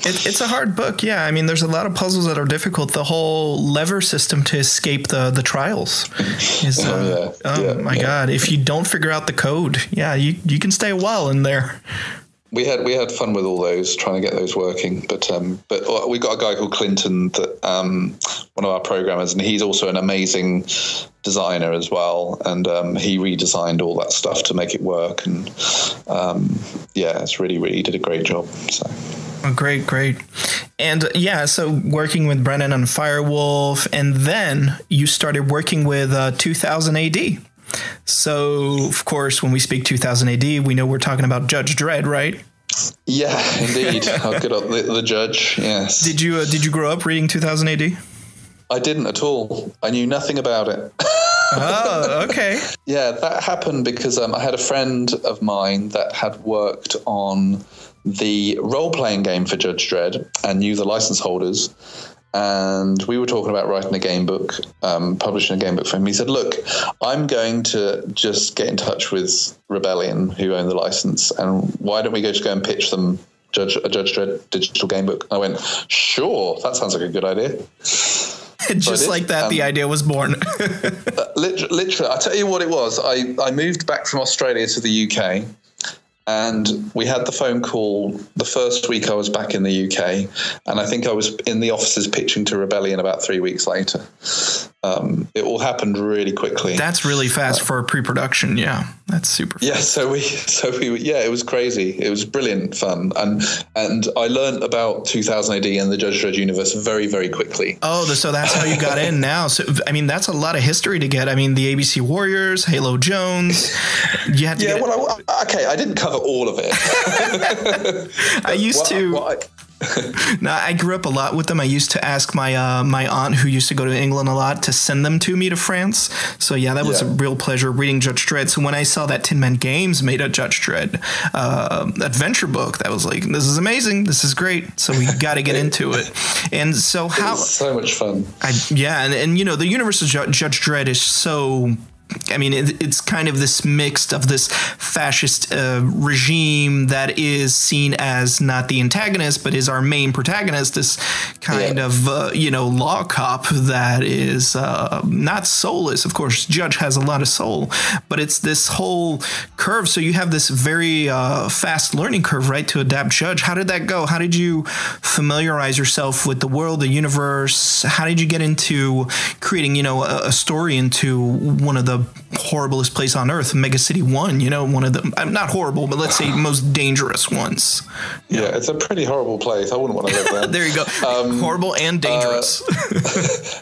It's a hard book, yeah. I mean, there's a lot of puzzles that are difficult. The whole lever system to escape the trials is, my God, if you don't figure out the code, you can stay a while in there. We had fun with all those, trying to get those working, but we got a guy called Clinton, that one of our programmers, and he's also an amazing designer as well, and he redesigned all that stuff to make it work, and it's really did a great job. So. Oh, great. And so working with Brennan on Firewolf, and then you started working with 2000 AD. So, of course, when we speak 2000 AD, we know we're talking about Judge Dredd, right? Yeah, indeed. How good the Judge, yes. Did you grow up reading 2000 AD? I didn't at all. I knew nothing about it. Oh, okay. Yeah, that happened because I had a friend of mine that had worked on the role-playing game for Judge Dredd and knew the license holders. And we were talking about writing a game book, publishing a game book for him. He said, look, I'm going to just get in touch with Rebellion, who own the license, and why don't we just go and pitch them a Judge Dredd digital game book? I went, sure, that sounds like a good idea. Just like that, the idea was born. Literally, I'll tell you what it was. I moved back from Australia to the UK, and we had the phone call the first week I was back in the UK, and I think I was in the offices pitching to Rebellion about 3 weeks later. It all happened really quickly. That's really fast for pre-production. Yeah, that's super fast. Yeah, so we it was crazy. It was brilliant fun, and I learned about 2000 AD and the Judge Dredd universe very, very quickly. Oh, so that's how you got in now. So I mean, that's a lot of history to get. I mean, the ABC Warriors, Halo Jones. You had to. I didn't cover all of it. I used to. Now, I grew up a lot with them. I used to ask my my aunt, who used to go to England a lot, to send them to me to France. So yeah, that was a real pleasure reading Judge Dredd. So when I saw that Tin Man Games made a Judge Dredd adventure book, that was like, this is amazing. This is great. So we got to get into it. And so how? It was so much fun. And you know, the universe of Judge Dredd is so. I mean, it's kind of this mix of this fascist regime that is seen as not the antagonist, but is our main protagonist, this kind of, law cop that is not soulless. Of course, Judge has a lot of soul, but it's this whole curve. So you have this very fast learning curve, right, to adapt Judge. How did that go? How did you familiarize yourself with the world, the universe? How did you get into creating, a story into one of the horriblest place on earth, Mega City 1, one of the, not horrible, but let's say most dangerous ones. Yeah, it's a pretty horrible place. I wouldn't want to live there. There you go. Horrible and dangerous.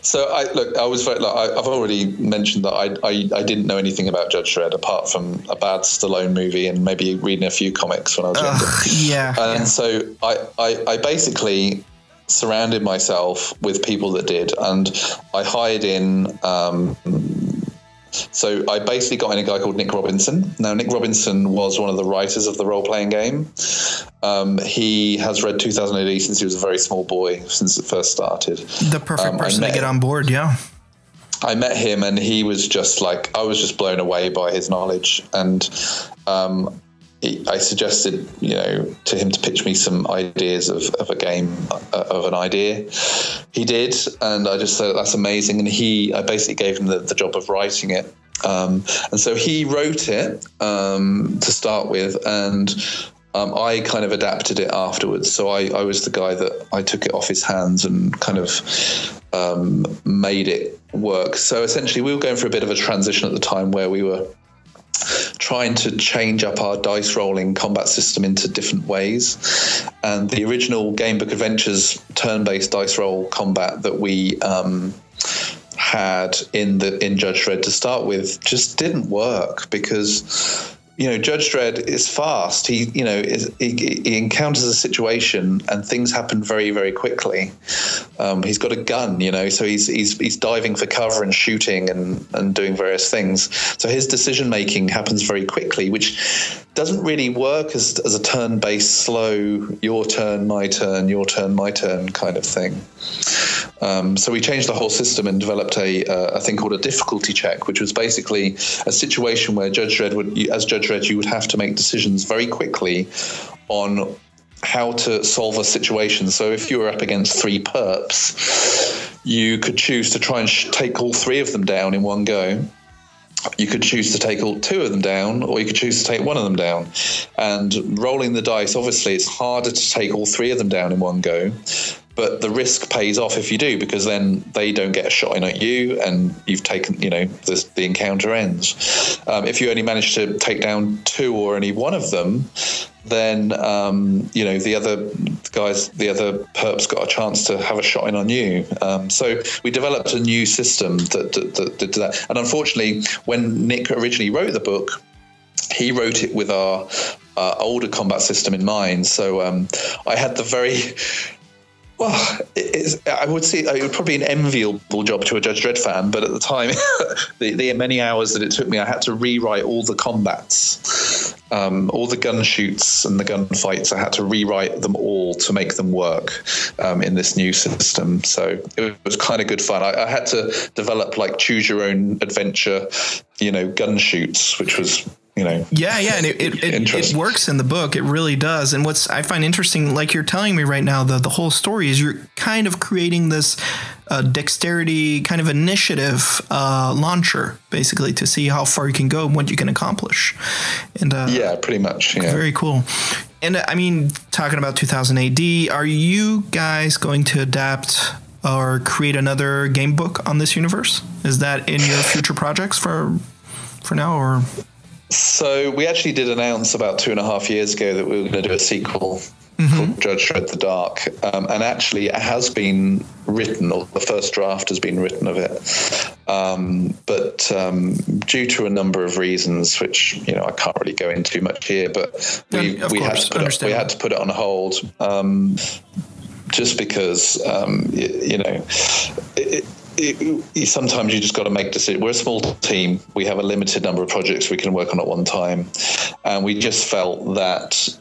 So I've already mentioned that I didn't know anything about Judge Dredd apart from a bad Stallone movie and maybe reading a few comics when I was younger. So I basically surrounded myself with people that did, and I hired in so I basically got in a guy called Nick Robinson. Now, Nick Robinson was one of the writers of the role-playing game. He has read 2000 AD since he was a very small boy, since it first started. The perfect person to get on board, yeah. I met him, and he was just like, I was just blown away by his knowledge. And I suggested, to him to pitch me some ideas of a game, of an idea. He did, and I just said, that's amazing. And I basically gave him the job of writing it. And so he wrote it to start with, and I kind of adapted it afterwards. So I was the guy that I took it off his hands and kind of made it work. So essentially we were going through a bit of a transition at the time where we were trying to change up our dice rolling combat system into different ways. And the original Gamebook Adventures turn-based dice roll combat that we had in Judge Dredd to start with just didn't work because Judge Dredd is fast. He encounters a situation and things happen very, very quickly. He's got a gun, so he's diving for cover and shooting and doing various things. So his decision making happens very quickly, which doesn't really work as a turn-based slow, your turn, my turn, your turn, my turn kind of thing. So we changed the whole system and developed a thing called a difficulty check, which was basically a situation where Judge Dredd you would have to make decisions very quickly on how to solve a situation. So if you were up against 3 perps, you could choose to try and take all 3 of them down in one go. You could choose to take all 2 of them down, or you could choose to take 1 of them down. And rolling the dice, obviously, it's harder to take all 3 of them down in one go. But the risk pays off if you do, because then they don't get a shot in at you, and you've taken, the encounter ends. If you only manage to take down 2 or only 1 of them, then the other perps got a chance to have a shot in on you. So we developed a new system that did that. And unfortunately, when Nick originally wrote the book, he wrote it with our older combat system in mind. So I had the very Well, I would say it would probably be an enviable job to a Judge Dredd fan, but at the time, the many hours that it took me, I had to rewrite all the combats, all the gun shoots and the gunfights. I had to rewrite them all to make them work in this new system. So it was kind of good fun. I had to develop like choose your own adventure, gun shoots, which was. And it works in the book. It really does. And what's I find interesting, like you're telling me right now, the whole story is you're kind of creating this dexterity kind of initiative launcher, basically, to see how far you can go and what you can accomplish. And yeah, pretty much. Yeah. Very cool. And I mean, talking about 2000 AD, are you guys going to adapt or create another game book on this universe? Is that in your future projects for now, or? So we actually did announce about 2.5 years ago that we were going to do a sequel called Judge Dredd the Dark. And actually it has been written, or the first draft has been written of it. But due to a number of reasons, which, I can't really go into much here, but we had to put it on hold. Just because, sometimes you just got to make decisions. We're a small team. We have a limited number of projects we can work on at one time. And we just felt that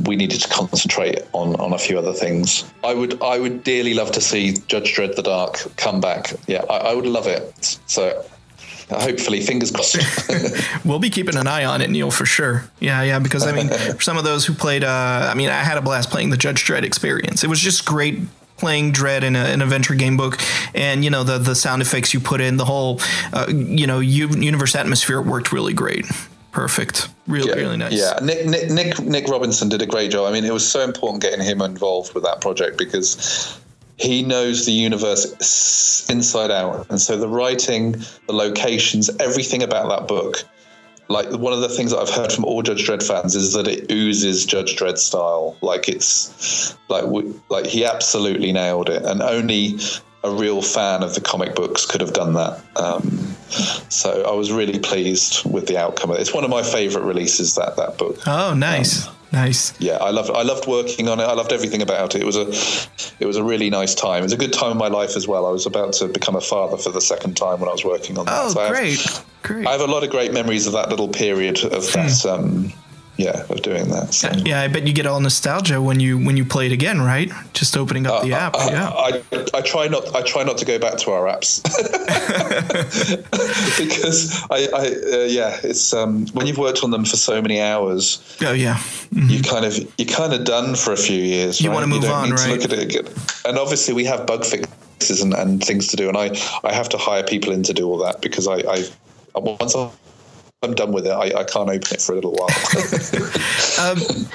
we needed to concentrate on a few other things. I would dearly love to see Judge Dredd the Dark come back. Yeah, I would love it. So hopefully, fingers crossed. We'll be keeping an eye on it, Neil, for sure. Yeah, because for some of those who played, I had a blast playing the Judge Dredd experience. It was just great playing Dredd in an adventure game book, and the sound effects you put in, the whole universe atmosphere worked really great. Perfect. Really nice. Yeah, Nick Robinson did a great job. It was so important getting him involved with that project because he knows the universe inside out. And so the writing, the locations, everything about that book, like one of the things that I've heard from all Judge Dredd fans is that it oozes Judge Dredd style. Like it's like he absolutely nailed it. And only a real fan of the comic books could have done that. So I was really pleased with the outcome. It's one of my favorite releases, that book. Oh, nice. Nice. Yeah, I loved working on it. I loved everything about it. It was a really nice time. It was a good time in my life as well. I was about to become a father for the second time when I was working on that. Oh, so great. I have a lot of great memories of that little period of that. Of doing that. So. Yeah, I bet you get all nostalgia when you play it again, right? Just opening up the app. I try not to go back to our apps because it's when you've worked on them for so many hours. Oh yeah, you're kind of done for a few years. You want to move on, right? To look at it again. And obviously we have bug fixes and things to do, and I have to hire people in to do all that because once I'm done with it, I can't open it for a little while.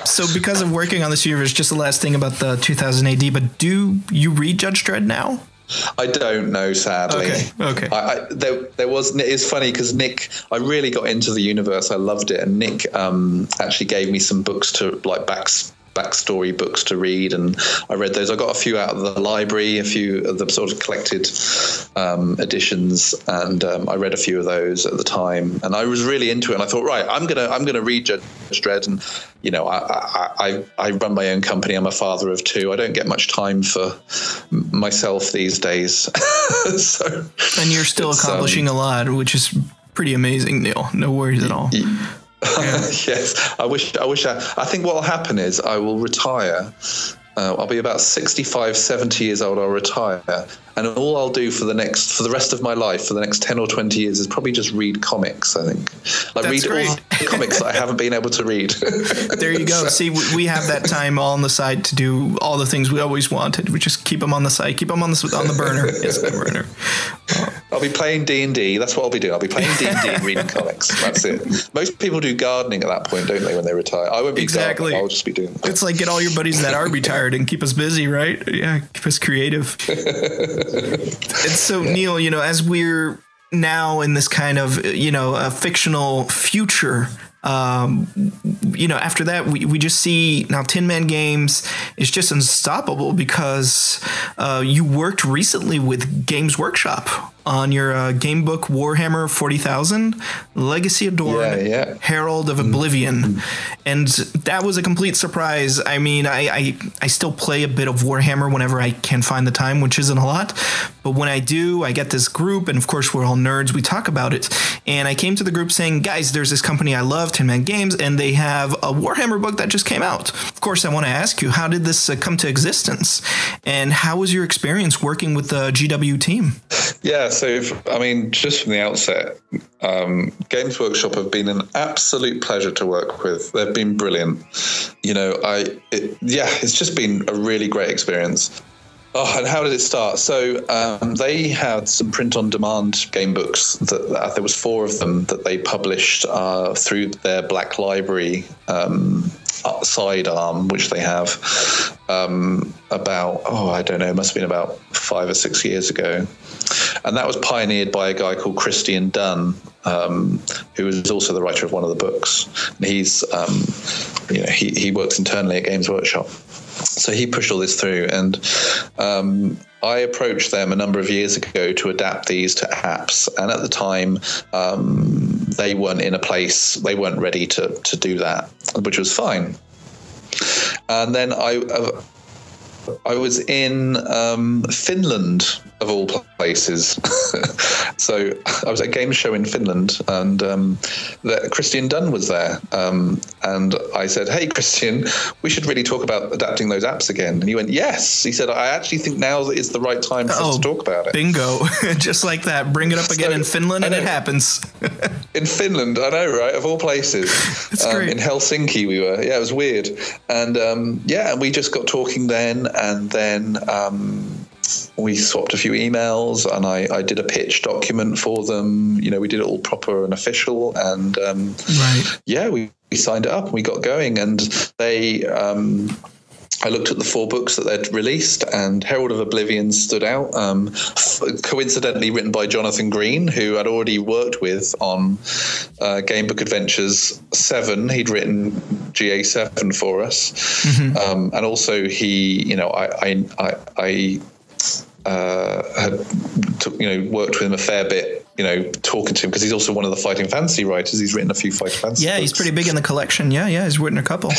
So because of working on this universe, just the last thing about the 2000 AD, but do you read Judge Dredd now? I don't know, sadly. Okay. It's funny because Nick, I really got into the universe. I loved it. And Nick actually gave me some books to backstory books to read, and I read those. I got a few out of the library, a few of the sort of collected editions, and I read a few of those at the time, and I was really into it. And I thought, right, I'm gonna read Judge Dredd, and I run my own company. I'm a father of two. I don't get much time for myself these days. And you're still accomplishing a lot, which is pretty amazing, Neil. No worries at all. Yeah. Yes, I think what will happen is I will retire. I'll be about 65, 70 years old. I'll retire, and all I'll do for the rest of my life, for the next 10 or 20 years, is probably just read comics. I think, read all the comics that I haven't been able to read. There you go. See, we have that time all on the side to do all the things we always wanted. We just keep them on the side, keep them on the burner. Yes, the burner. I'll be playing D&D. That's what I'll be doing. I'll be playing D&D and reading comics. That's it. Most people do gardening at that point, don't they, when they retire? I won't be gardening. I'll just be doing that. It's like get all your buddies that are retired and keep us busy, right? Yeah, keep us creative. And so, Neil, as we're now in this kind of, a fictional future, after that, we just see now Tin Man Games is just unstoppable because you worked recently with Games Workshop on your game book Warhammer 40,000, Legacy of Dorn, Herald of Oblivion. And that was a complete surprise. I mean, I still play a bit of Warhammer whenever I can find the time, which isn't a lot. But when I do, I get this group, and of course, we're all nerds. We talk about it. And I came to the group saying, guys, there's this company I love, Tin Man Games, and they have a Warhammer book that just came out. Of course, I want to ask you, how did this come to existence? And how was your experience working with the GW team? Yeah, so, just from the outset, Games Workshop have been an absolute pleasure to work with. They've been brilliant. It's just been a really great experience. Oh, and how did it start? So they had some print-on-demand game books. There was 4 of them that they published through their Black Library sidearm, which they have it must have been about 5 or 6 years ago. And that was pioneered by a guy called Christian Dunn, who was also the writer of one of the books. And he's, he works internally at Games Workshop. So he pushed all this through, and I approached them a number of years ago to adapt these to apps. And at the time, they weren't in a place, they weren't ready to do that, which was fine. And then I was in Finland, of all places. So I was at a game show in Finland, and Christian Dunn was there. And I said, "Hey, Christian, we should really talk about adapting those apps again." And he went, "Yes." He said, "I actually think now is the right time for us to talk about it." Bingo. Just like that. Bring it up again in Finland, and it happens. In Finland, I know, right? Of all places. That's great. In Helsinki we were. Yeah, it was weird. And and we just got talking then, and then we swapped a few emails, and I did a pitch document for them. You know, we did it all proper and official, and we signed it up and we got going. And they, I looked at the 4 books that they'd released, and Herald of Oblivion stood out. Coincidentally written by Jonathan Green, who I'd already worked with on Gamebook Adventures 7. He'd written GA7 for us, and also he, you know, I had worked with him a fair bit, you know, talking to him, because he's also one of the Fighting Fantasy writers. He's written a few Fighting Fantasy books. He's pretty big in the collection. He's written a couple.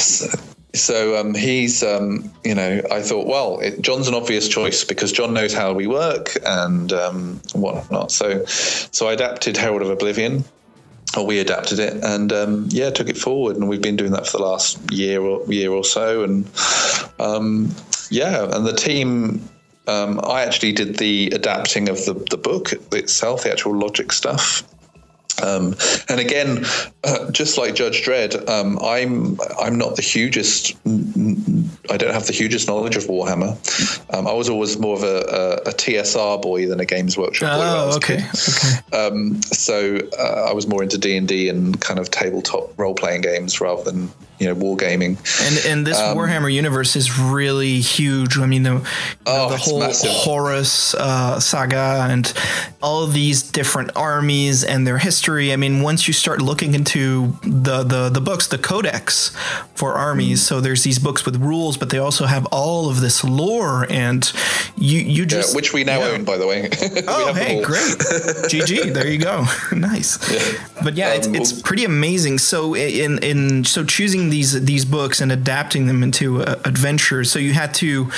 So he's, I thought, well, John's an obvious choice because John knows how we work and whatnot. So I adapted Herald of Oblivion. Or we adapted it and took it forward, and we've been doing that for the last year or so. And and the team. I actually did the adapting of the book itself, the actual logic stuff. And again, just like Judge Dredd, I'm not the hugest. I don't have the hugest knowledge of Warhammer. I was always more of a TSR boy than a Games Workshop boy. Oh, okay. So I was more into D&D and kind of tabletop role-playing games rather than wargaming. And this Warhammer universe is really huge. I mean, the whole massive. Horus saga and all of these different armies and their history. I mean, once you start looking into the books, the codex for armies, so there's these books with rules, but they also have all of this lore, and you just which we now own, by the way. Oh, hey, great. GG, there you go. Nice. Yeah. But it's pretty amazing. So so choosing these books and adapting them into adventures, so you had to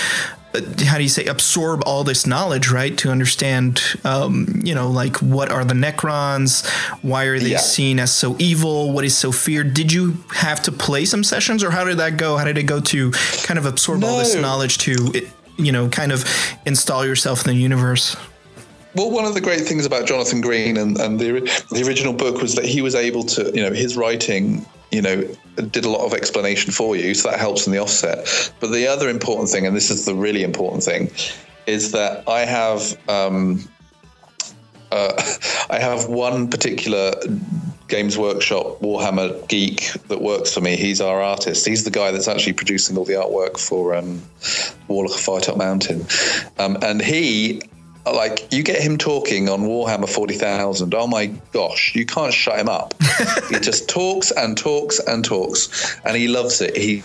absorb all this knowledge, right, to understand like, what are the Necrons, why are they seen as so evil, what is so feared? Did you have to play some sessions, or how did that go? How did it go to kind of absorb all this knowledge to kind of install yourself in the universe? Well, one of the great things about Jonathan Green and the original book was that he was able to, his writing, did a lot of explanation for you, so that helps in the offset. But the other important thing, and this is the really important thing, is that I have one particular Games Workshop Warhammer geek that works for me. He's our artist. He's the guy that's actually producing all the artwork for Warlock of Firetop Mountain, and he. Like, you get him talking on Warhammer 40,000. Oh my gosh, you can't shut him up. He just talks and talks and talks, and he loves it. He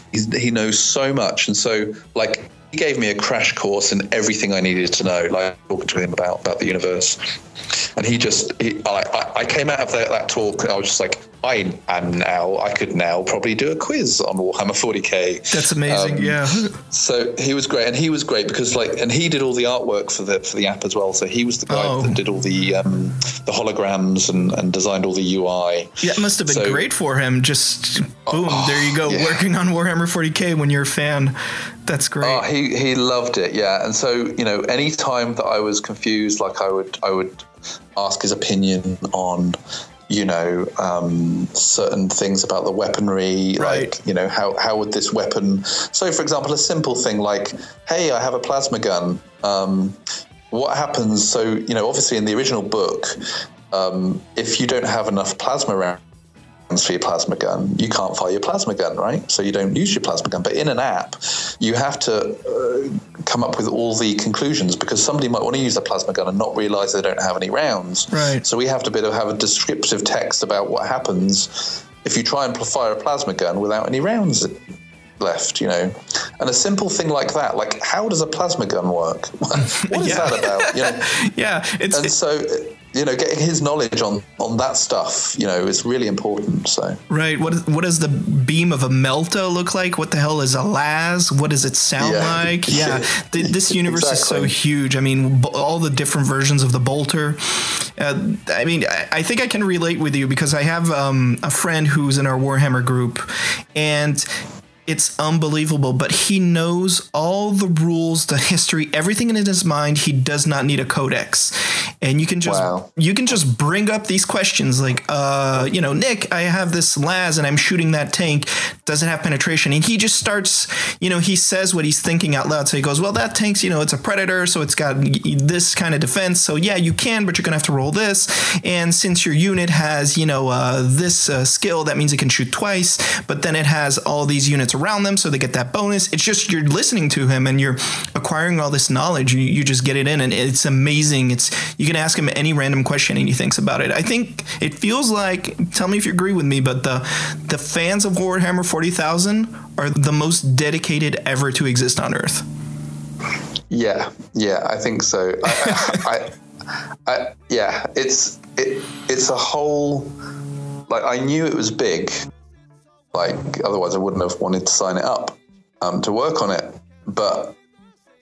knows so much, and so like he gave me a crash course in everything I needed to know. Like talking to him about the universe, and I came out of that talk, and I was just like, I could now probably do a quiz on Warhammer 40k. That's amazing. Yeah. So he was great, and he was great because and he did all the artwork for the app as well. So he was the guy that did all the holograms and designed all the UI. Yeah, it must have been great for him. Just boom, there you go, working on Warhammer 40k when you're a fan. That's great. Oh, he loved it. Yeah, and so any time that I was confused, like I would ask his opinion on. Certain things about the weaponry, right. Like, how would this weapon... So, for example, a simple thing like, hey, I have a plasma gun. What happens? So, obviously in the original book, if you don't have enough plasma rounds for your plasma gun, you can't fire your plasma gun, right? So you don't use your plasma gun. But in an app, you have to come up with all the conclusions, because somebody might want to use a plasma gun and not realize they don't have any rounds. Right. So we have to have a descriptive text about what happens if you try and fire a plasma gun without any rounds left, you know. And a simple thing like that, like how does a plasma gun work? What is that about? You know? Yeah. So, you know, getting his knowledge on that stuff, you know, is really important. So right. What does the beam of a Melta look like? What the hell is a las? What does it sound like? Yeah. This universe is so huge. I mean, all the different versions of the bolter. I mean, I think I can relate with you because I have a friend who's in our Warhammer group, and it's unbelievable, but he knows all the rules, the history, everything in his mind. He does not need a codex. And you can just bring up these questions like, you know, Nick, I have this las and I'm shooting that tank. Does it have penetration? And he just starts, you know, he says what he's thinking out loud. So he goes, well, that tank's, you know, it's a predator, so it's got this kind of defense. So yeah, you can, but you're gonna have to roll this. And since your unit has, you know, this skill, that means it can shoot twice, but then it has all these units around them, so they get that bonus. It's just you're listening to him and you're acquiring all this knowledge. You just get it in, and it's amazing. You can ask him any random question and he thinks about it. I think it feels like, tell me if you agree with me, but the fans of Warhammer 40,000 are the most dedicated ever to exist on Earth. Yeah, I think so. Yeah, it's a whole, like, I knew it was big. Like, otherwise I wouldn't have wanted to sign it up to work on it. But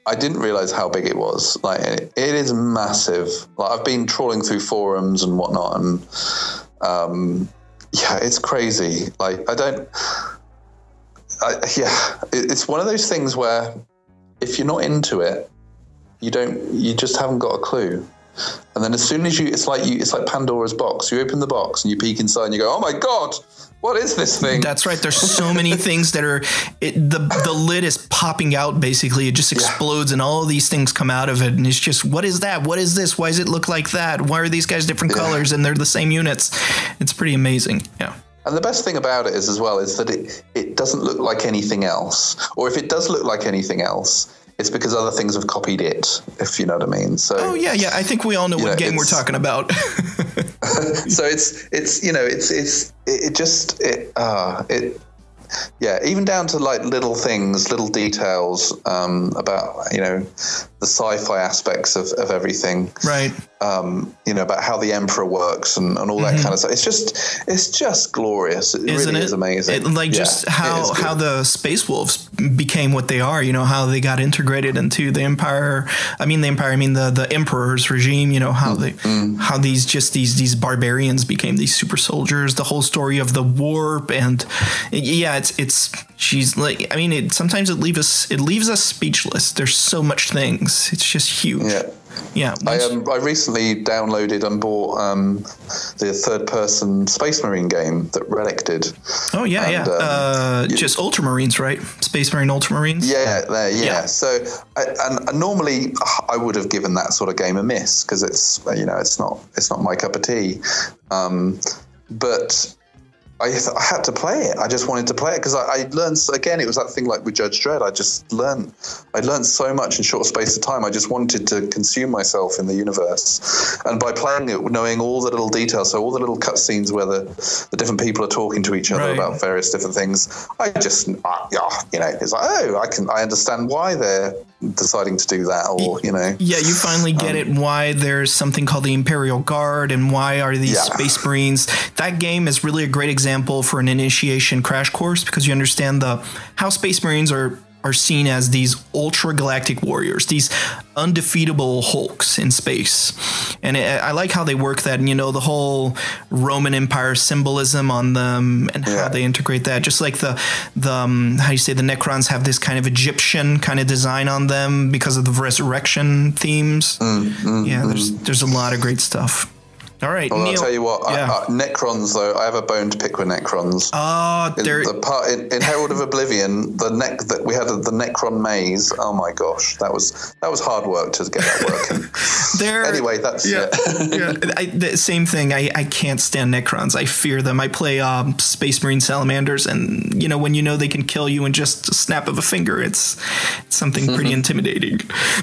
I didn't realize how big it was. Like, it is massive. Like, I've been trawling through forums and whatnot, and yeah, it's crazy. Like, it's one of those things where if you're not into it, you just haven't got a clue. And then as soon as it's like Pandora's box. You open the box and you peek inside and you go, oh my God, what is this thing? That's right. There's so many things that are, the lid is popping out, basically. It just explodes and all these things come out of it. And it's just, what is that? What is this? Why does it look like that? Why are these guys different colors and they're the same units? It's pretty amazing. Yeah. And the best thing about it is that it doesn't look like anything else. Or if it does look like anything else, it's because other things have copied it, if you know what I mean. So, oh yeah, I think we all know what game we're talking about. So even down to like little things, little details about, you know, the sci-fi aspects of everything. Right. You know, about how the Emperor works and all that kind of stuff. It's just glorious. It really is amazing. Just how the Space Wolves became what they are, you know, how they got integrated into the Empire. The Emperor's regime, you know, how how these barbarians became these super soldiers, the whole story of the warp. And she's like, I mean, sometimes it leaves us speechless. There's so much things. It's just huge. Yeah. I recently downloaded and bought the third-person Space Marine game that Relic did. Oh yeah, just Ultramarines, right? Space Marine Ultramarines. Yeah. So, and normally I would have given that sort of game a miss because it's, you know, it's not my cup of tea. But I had to play it. I just wanted to play it because I learned, again, it was that thing like with Judge Dredd. I learned so much in short space of time. I just wanted to consume myself in the universe. And by playing it, knowing all the little details, so all the little cutscenes where the different people are talking to each other about various different things, I just, you know, it's like, oh, I understand why they're deciding to do that, or, you know. Yeah, you finally get it, why there's something called the Imperial Guard and why are these Space Marines. That game is really a great example for an initiation crash course because you understand how Space Marines are seen as these ultra galactic warriors, these undefeatable Hulks in space. And I like how they work that, and, you know, the whole Roman Empire symbolism on them and how they integrate that. Just like the how you say, the Necrons have this kind of Egyptian kind of design on them because of the resurrection themes. There's a lot of great stuff. All right, well, Neil. I'll tell you what, Necrons, though, I have a bone to pick with Necrons. The part in Herald of Oblivion, the Necron maze. Oh my gosh, that was hard work to get that working. Anyway, that's the same thing. I can't stand Necrons. I fear them. I play Space Marine Salamanders, and, you know, when you know they can kill you in just a snap of a finger, it's something pretty intimidating.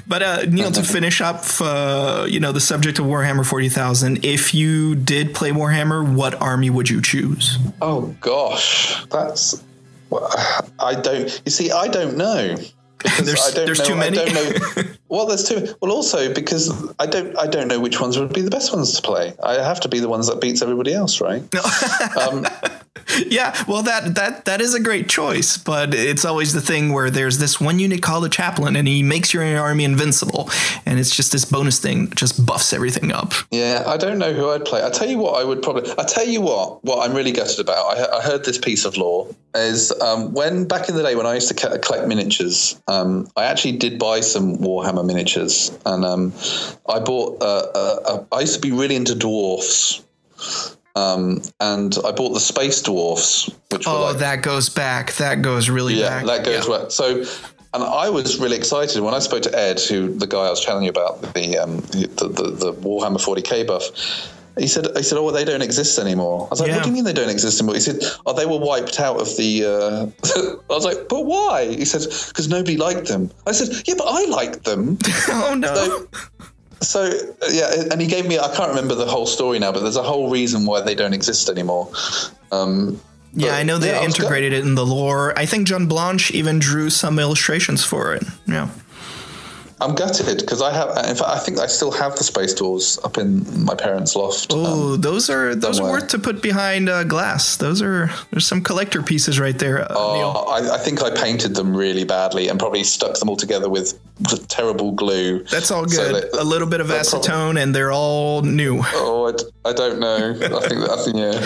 But Neil, to finish up, the subject of Warhammer 40,000, if you did play Warhammer, what army would you choose? Oh gosh, that's Well, I don't. You see, I don't know. Because there's too many. I don't know. Well, there's too. Well, also because I don't know which ones would be the best ones to play. I have to be the ones that beats everybody else, right? Yeah, well, that is a great choice, but it's always the thing where there's this one unit called a chaplain, and he makes your army invincible, and it's just this bonus thing that just buffs everything up. Yeah, I don't know who I'd play. I tell you what, I tell you what I'm really gutted about. I heard this piece of lore is when back in the day when I used to collect miniatures, I actually did buy some Warhammer miniatures, and I bought. I used to be really into dwarfs. And I bought the space dwarfs, which were like, that goes back. That goes really back. Yeah, that goes well. So, and I was really excited when I spoke to Ed, who the guy I was telling you about, the Warhammer 40k buff. He said, oh, well, they don't exist anymore. I was like, what do you mean they don't exist anymore? He said, oh, they were wiped out of the. I was like, but why? He said, because nobody liked them. I said, yeah, but I liked them. Oh no. So, yeah, and he gave me, I can't remember the whole story now, but there's a whole reason why they don't exist anymore. Yeah, I know they integrated it in the lore. I think John Blanche even drew some illustrations for it. Yeah. I'm gutted because I have. In fact, I think I still have the space doors up in my parents' loft. Oh, those are worth to put behind glass. There's some collector pieces right there. Neil. I think I painted them really badly and probably stuck them all together with terrible glue. That's all good. So a little bit of acetone, and they're all new. Oh, I don't know. I think yeah.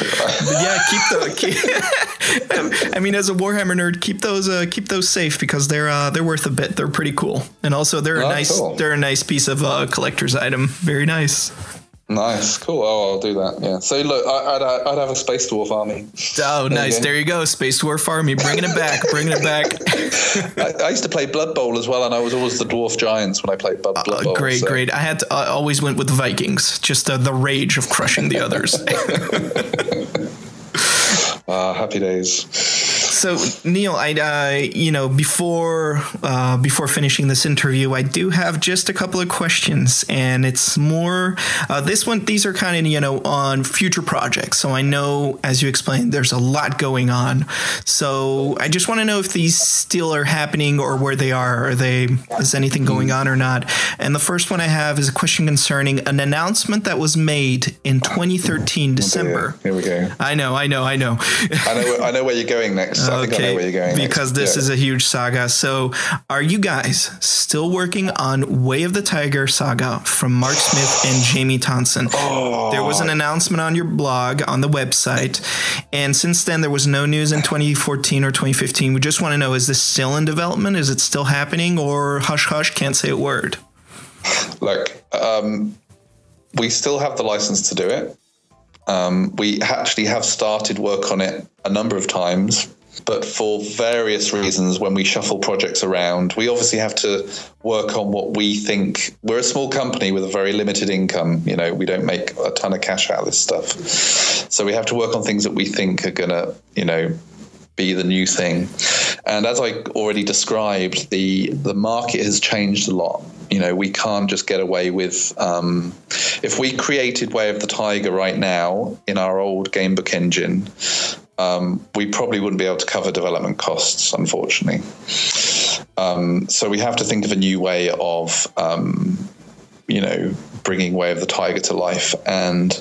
I mean, as a Warhammer nerd, keep those safe because they're worth a bit. They're pretty cool, and also they're a nice piece of collector's item. Very nice. Nice, cool. Oh, I'll do that. Yeah. So look, I'd have a Space Dwarf army. Oh, nice. There you go. Space Dwarf army. Bringing it back. I used to play Blood Bowl as well, and I was always the Dwarf Giants when I played Blood Bowl. Great. I had to, always went with the Vikings. Just the rage of crushing the others. Happy days. So Neil, before finishing this interview, I do have just a couple of questions, and it's more these are kind of on future projects. So I know, as you explained, there's a lot going on. So I just want to know if these still are happening or where they are. Is anything going on or not? And the first one I have is a question concerning an announcement that was made in 2013 December. Here we go. I know. I know where you're going next. I think I know where you're going because this is a huge saga. So are you guys still working on Way of the Tiger saga from Mark Smith and Jamie Thompson? There was an announcement on your blog on the website, and since then there was no news in 2014 or 2015. We just want to know, is this still in development? Is it still happening, or hush hush, can't say a word? Look, we still have the license to do it. We actually have started work on it a number of times, but for various reasons, when we shuffle projects around, we obviously have to work on what we think. We're a small company with a very limited income. We don't make a ton of cash out of this stuff. So we have to work on things that we think are going to, be the new thing. And as I already described, the market has changed a lot. We can't just get away with, if we created Way of the Tiger right now in our old gamebook engine, we probably wouldn't be able to cover development costs, unfortunately. So we have to think of a new way of, bringing Way of the Tiger to life, and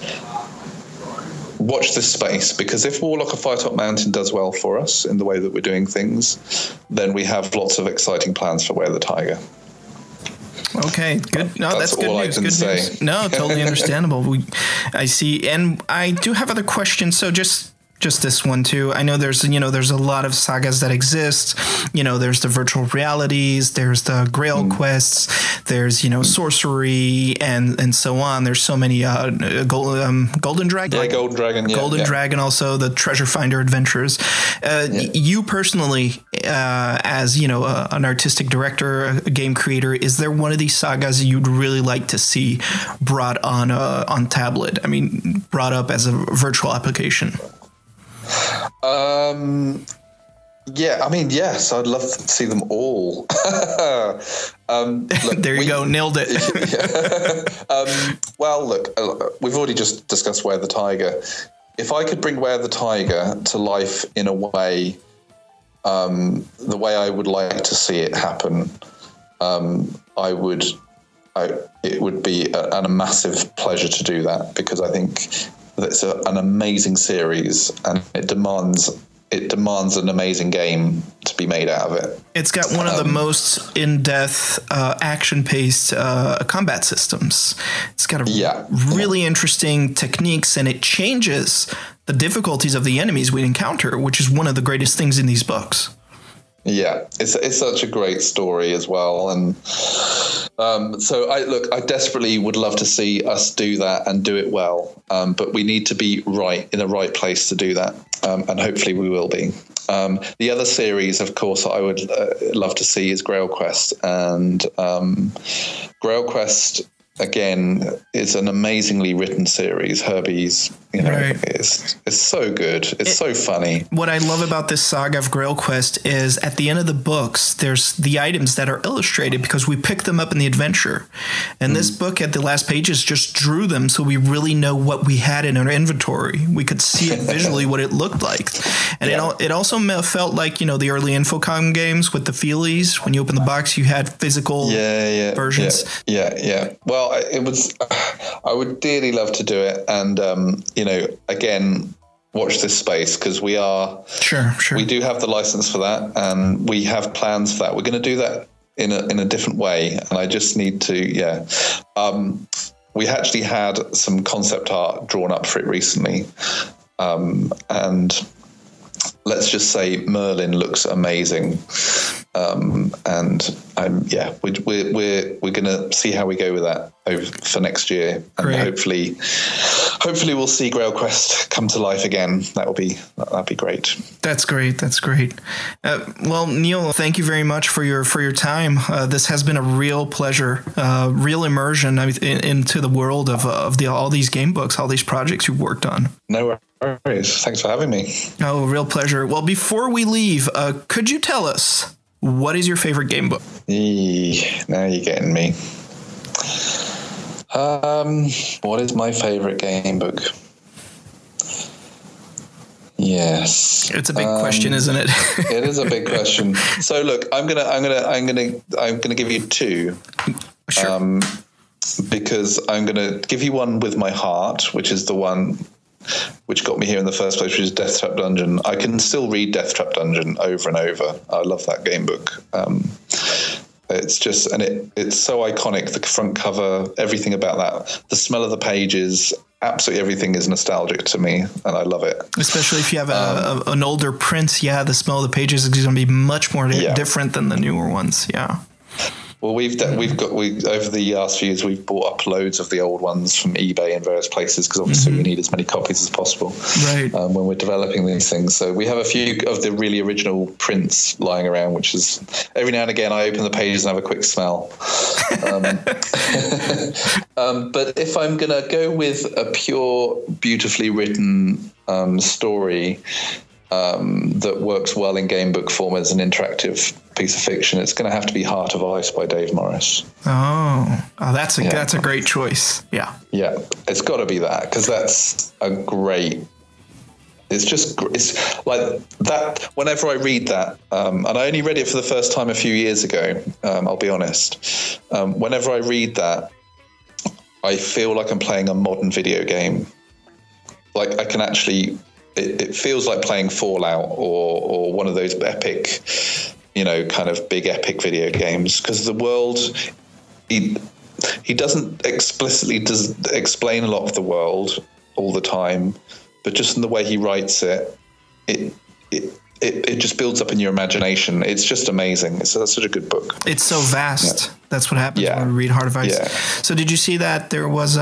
watch this space, because if Warlock of Firetop Mountain does well for us in the way that we're doing things, then we have lots of exciting plans for Way of the Tiger. Okay, good. No, that's good news. Good news. No, totally understandable. I see, and I do have other questions. So just this one too. I know there's a lot of sagas that exist. There's the virtual realities, there's the Grail quests, there's sorcery and so on. There's so many Golden Dragon. Yeah, Golden Dragon. Yeah, Golden Dragon, also the Treasure Finder adventures. You personally, as an artistic director, a game creator, is there one of these sagas you'd really like to see brought on tablet? I mean, brought up as a virtual application. Yes, I'd love to see them all. There you go, nailed it. We've already just discussed Way of the Tiger. If I could bring Way of the Tiger to life in a way the way I would like to see it happen, it would be a massive pleasure to do that, because I think it's an amazing series, and it demands an amazing game to be made out of it. It's got one of the most in-depth, action-paced combat systems. It's got really interesting techniques, and it changes the difficulties of the enemies we encounter, which is one of the greatest things in these books. Yeah, it's such a great story as well, and so I desperately would love to see us do that and do it well, but we need to be in the right place to do that, and hopefully we will be. The other series, of course, I would love to see is Grail Quest, and Grail Quest again is an amazingly written series. Herbie's, it's so good. It's so funny. What I love about this saga of Grail Quest is at the end of the books, there's the items that are illustrated because we pick them up in the adventure. And this book at the last pages just drew them, so we really know what we had in our inventory. We could see it visually what it looked like. And it also felt like, the early Infocom games with the feelies. When you open the box, you had physical versions. Yeah. Well, I would dearly love to do it, and again, watch this space, because we are sure we do have the license for that, and we have plans for that. We're going to do that in a different way, and I just need to we actually had some concept art drawn up for it recently, and let's just say Merlin looks amazing. And we're going to see how we go with that for next year, and hopefully we'll see Grail Quest come to life again. That'd be great. That's great. Well, Neil, thank you very much for your time. This has been a real pleasure, real immersion into the world of all these game books, all these projects you've worked on. No worries. Thanks for having me. Oh, real pleasure. Well, before we leave, could you tell us, what is your favorite game book? Now you're getting me. What is my favorite game book? Yes, it's a big question, isn't it? It is a big question. So look, I'm gonna give you two. Sure. Because I'm gonna give you one with my heart, which is the one which got me here in the first place, which is Death Trap Dungeon. I can still read Death Trap Dungeon over and over. I love that game book. It's just, and it's so iconic. The front cover, everything about that, the smell of the pages, absolutely everything is nostalgic to me, and I love it. Especially if you have an older print, the smell of the pages is going to be much more different than the newer ones. Yeah. Well, we've over the last few years, we've bought up loads of the old ones from eBay and various places, because obviously we need as many copies as possible when we're developing these things. So we have a few of the really original prints lying around, which is every now and again I open the pages and have a quick smell. But if I'm going to go with a pure, beautifully written story that works well in game book form as an interactive piece of fiction, it's going to have to be Heart of Ice by Dave Morris. That's a great choice. Yeah, it's got to be that, because that's a great. It's like that. Whenever I read that, and I only read it for the first time a few years ago, I'll be honest. Whenever I read that, I feel like I'm playing a modern video game. Like I can actually. It feels like playing Fallout or one of those epic, kind of big epic video games, because the world, he doesn't explicitly explain a lot of the world all the time, but just in the way he writes it just builds up in your imagination. It's just amazing. It's such a good book. It's so vast. Yeah. That's what happens when we read Heart of Ice. Yeah. So did you see that there was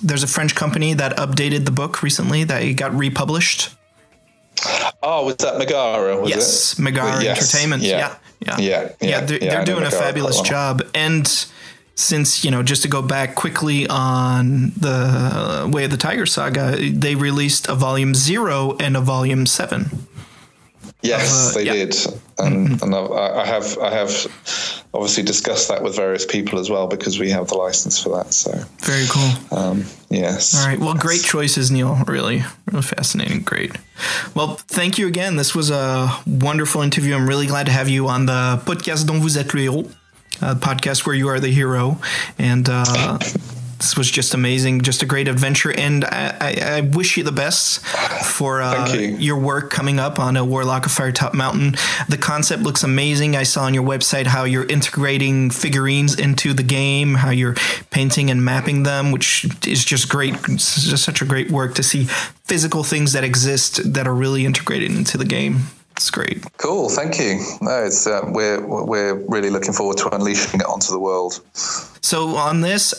there's a French company that updated the book recently, that it got republished? Oh, was that Megara? Yes, Megara Entertainment. Yeah. They're doing a fabulous job. And since, just to go back quickly on the Way of the Tiger saga, they released a volume 0 and a volume 7. Yes, they did, and I have obviously discussed that with various people as well because we have the license for that. So very cool. Yes. All right. Well, great choices, Neil. Really fascinating. Great. Well, thank you again. This was a wonderful interview. I'm really glad to have you on the podcast dont vous êtes le héros, podcast where you are the hero, and. This was just amazing, just a great adventure, and I wish you the best for your work coming up on a Warlock of Firetop Mountain. The concept looks amazing. I saw on your website how you're integrating figurines into the game, how you're painting and mapping them, which is just great. It's just such a great work to see physical things that exist that are really integrated into the game. It's great. Cool, thank you. No, it's we're really looking forward to unleashing it onto the world. So on this,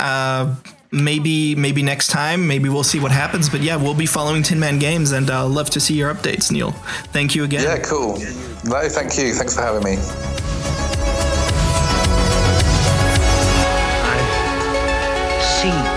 maybe next time, maybe we'll see what happens. But yeah, we'll be following Tin Man Games, and I'll love to see your updates, Neil. Thank you again. Yeah, cool. No, thank you. Thanks for having me. I see